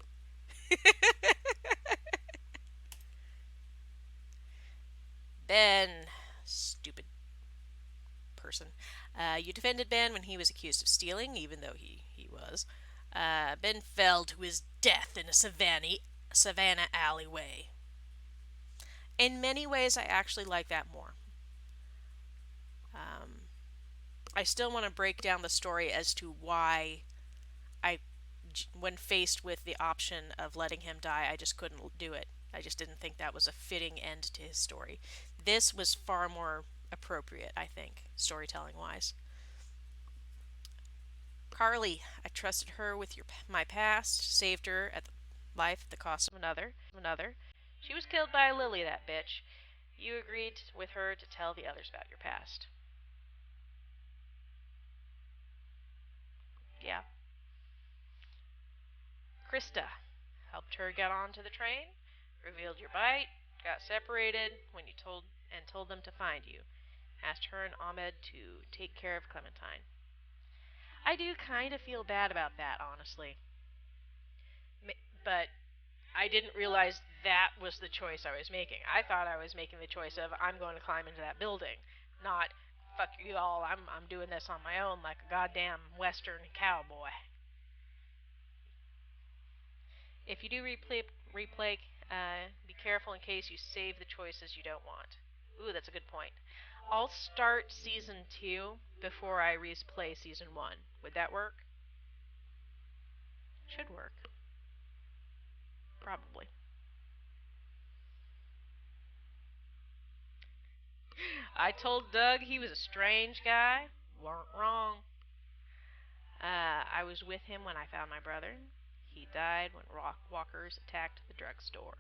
Ben. Stupid person. You defended Ben when he was accused of stealing, even though he was. Ben fell to his death in a Savannah alleyway. In many ways, I actually like that more. I still want to break down the story as to why I, when faced with the option of letting him die, I just couldn't do it. I just didn't think that was a fitting end to his story. This was far more appropriate, I think, storytelling wise. Carly, I trusted her with my past, saved her at life at the cost of another. She was killed by Lily, that bitch. You agreed with her to tell the others about your past. Yeah. Krista, helped her get onto the train, revealed your bite, got separated when you told them to find you. Asked her and Ahmed to take care of Clementine. I do kind of feel bad about that, honestly. But I didn't realize that was the choice I was making. I thought I was making the choice of I'm going to climb into that building, not fuck you all. I'm doing this on my own like a goddamn western cowboy. If you do replay, be careful in case you save the choices you don't want. Ooh, that's a good point. I'll start season 2 before I replay season 1. Would that work? Should work. Probably. I told Doug he was a strange guy. Weren't wrong. I was with him when I found my brother. He died when walkers attacked the drugstore.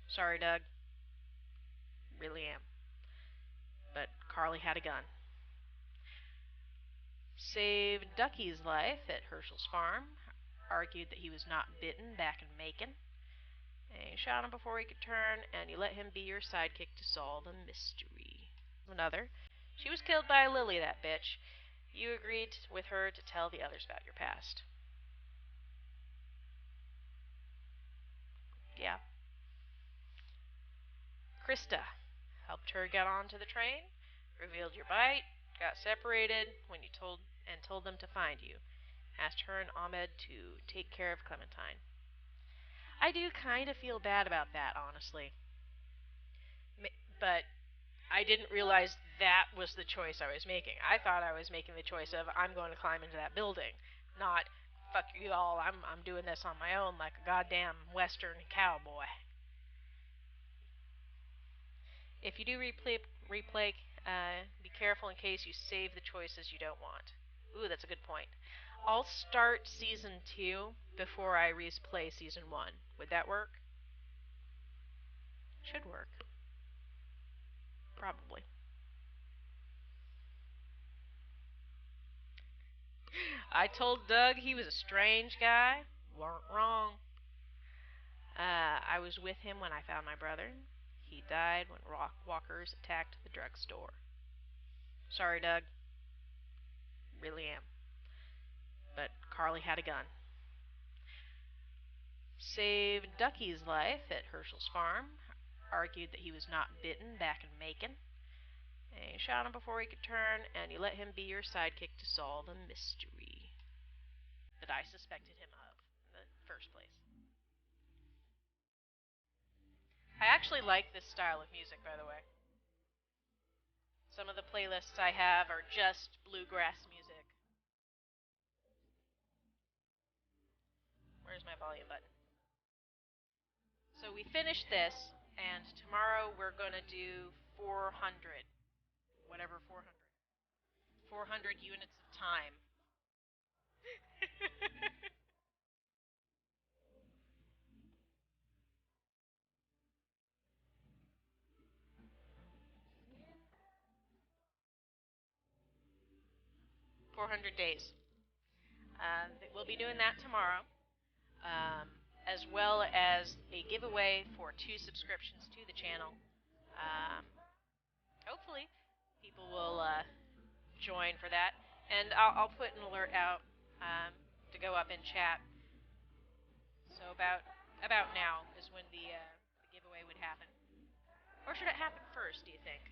Sorry, Doug. Really am. But Carly had a gun. Saved Ducky's life at Herschel's farm. Argued that he was not bitten back in Macon. And you shot him before he could turn, and you let him be your sidekick to solve a mystery. Another. She was killed by Lily, that bitch. You agreed with her to tell the others about your past. Yeah. Krista, helped her get onto the train, revealed your bite, got separated when you told them to find you. Asked her and Ahmed to take care of Clementine. I do kind of feel bad about that, honestly. But I didn't realize that was the choice I was making. I thought I was making the choice of I'm going to climb into that building, not fuck you all. I'm doing this on my own like a goddamn western cowboy. If you do replay, be careful in case you save the choices you don't want. Ooh, that's a good point. I'll start season 2 before I replay season 1. Would that work? Should work. Probably. I told Doug he was a strange guy. Weren't wrong. I was with him when I found my brother. He died when walkers attacked the drugstore. Sorry, Doug. Really am. But Carly had a gun. Saved Ducky's life at Herschel's farm. Argued that he was not bitten back in Macon. And you shot him before he could turn, and you let him be your sidekick to solve a mystery that I suspected him of in the first place. I actually like this style of music, by the way. Some of the playlists I have are just bluegrass music. Where's my volume button? So we finished this, and tomorrow we're going to do 400. Whatever 400. 400 units of time. 400 days. We'll be doing that tomorrow, as well as a giveaway for 2 subscriptions to the channel. Hopefully, people will join for that, and I'll put an alert out to go up in chat. So about now is when the giveaway would happen, or should it happen first? Do you think?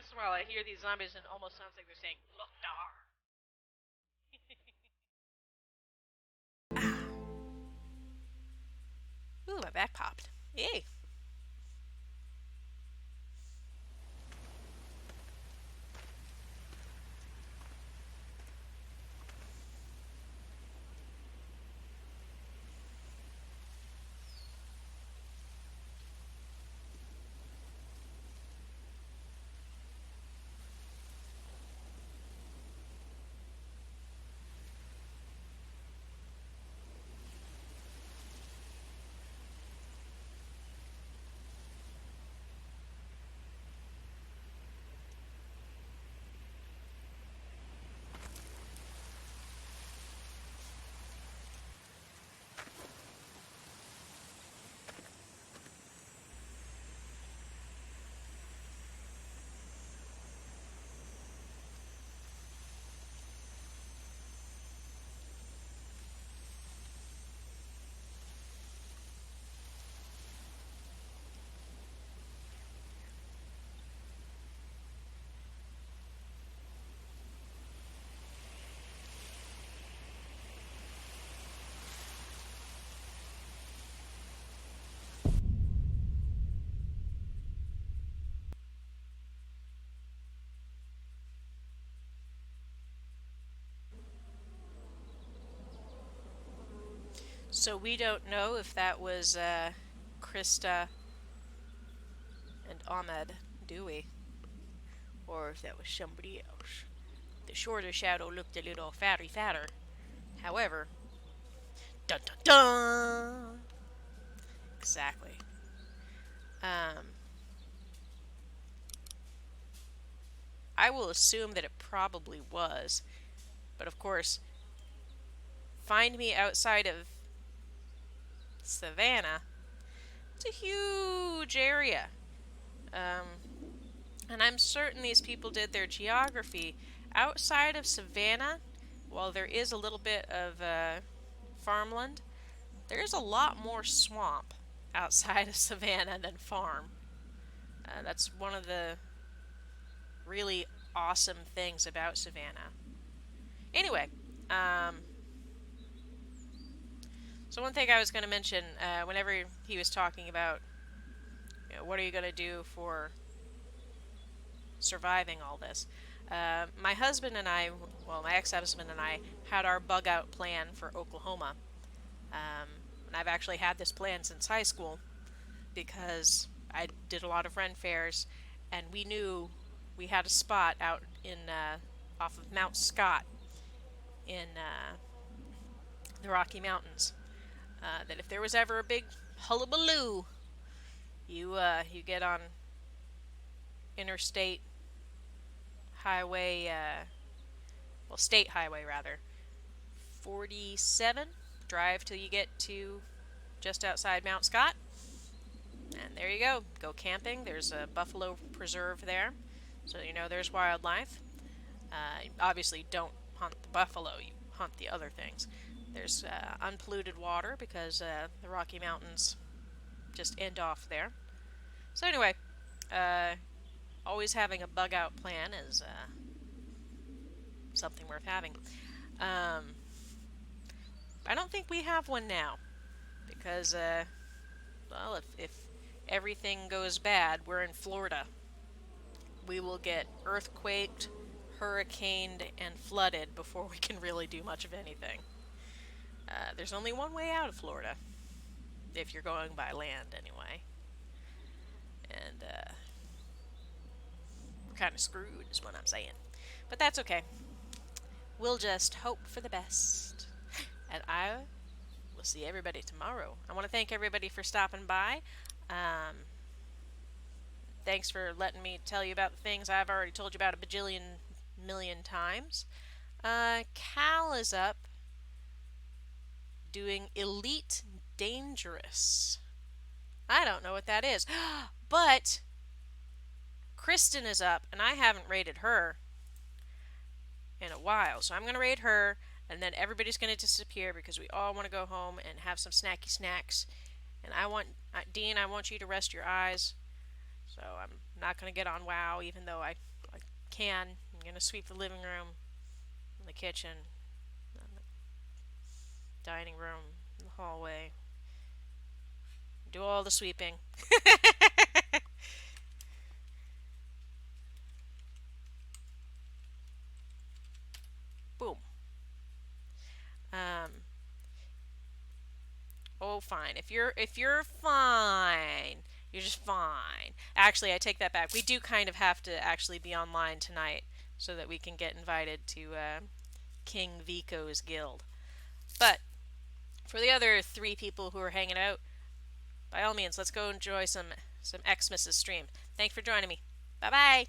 once in a while I hear these zombies and it almost sounds like they're saying, Look, Ooh, my back popped. Yay! So we don't know if that was Krista and Ahmed, do we? Or if that was somebody else. The shorter shadow looked a little fatter. However, dun dun dun! Exactly. I will assume that it probably was. But of course, find me outside of Savannah. It's a huge area. And I'm certain these people did their geography. Outside of Savannah, while there is a little bit of farmland, there's a lot more swamp outside of Savannah than farm. That's one of the really awesome things about Savannah. Anyway, so one thing I was going to mention, whenever he was talking about, you know, what are you going to do for surviving all this, my husband and I, well, my ex-husband and I, had our bug-out plan for Oklahoma. And I've actually had this plan since high school because I did a lot of Ren fairs, and we knew we had a spot out in off of Mount Scott in the Rocky Mountains. That if there was ever a big hullabaloo, you get on interstate highway, well, state highway rather, 47, drive till you get to just outside Mount Scott, and there you go. Go camping. There's a buffalo preserve there, so you know there's wildlife. Obviously don't hunt the buffalo, you hunt the other things. There's unpolluted water because the Rocky Mountains just end off there. So anyway, always having a bug-out plan is something worth having. I don't think we have one now because, well, if everything goes bad, we're in Florida. We will get earthquaked, hurricaned, and flooded before we can really do much of anything. There's only one way out of Florida, if you're going by land anyway. And we're kind of screwed is what I'm saying. But that's okay. We'll just hope for the best. And I will see everybody tomorrow. I want to thank everybody for stopping by. Thanks for letting me tell you about the things I've already told you about a bajillion million times. Cal is up doing Elite Dangerous. I don't know what that is. But Kristen is up, and I haven't rated her in a while. So I'm going to raid her, and then everybody's going to disappear because we all want to go home and have some snacky snacks. And Dean, I want you to rest your eyes. So I'm not going to get on WoW, even though I can. I'm gonna sweep the living room, the kitchen, the dining room, the hallway. Do all the sweeping. Boom. Oh, fine. If you're fine, you're just fine. Actually, I take that back. We do kind of have to actually be online tonight so that we can get invited to King Vico's guild. But for the other 3 people who are hanging out, by all means, let's go enjoy some Xmas's stream. Thanks for joining me. Bye bye.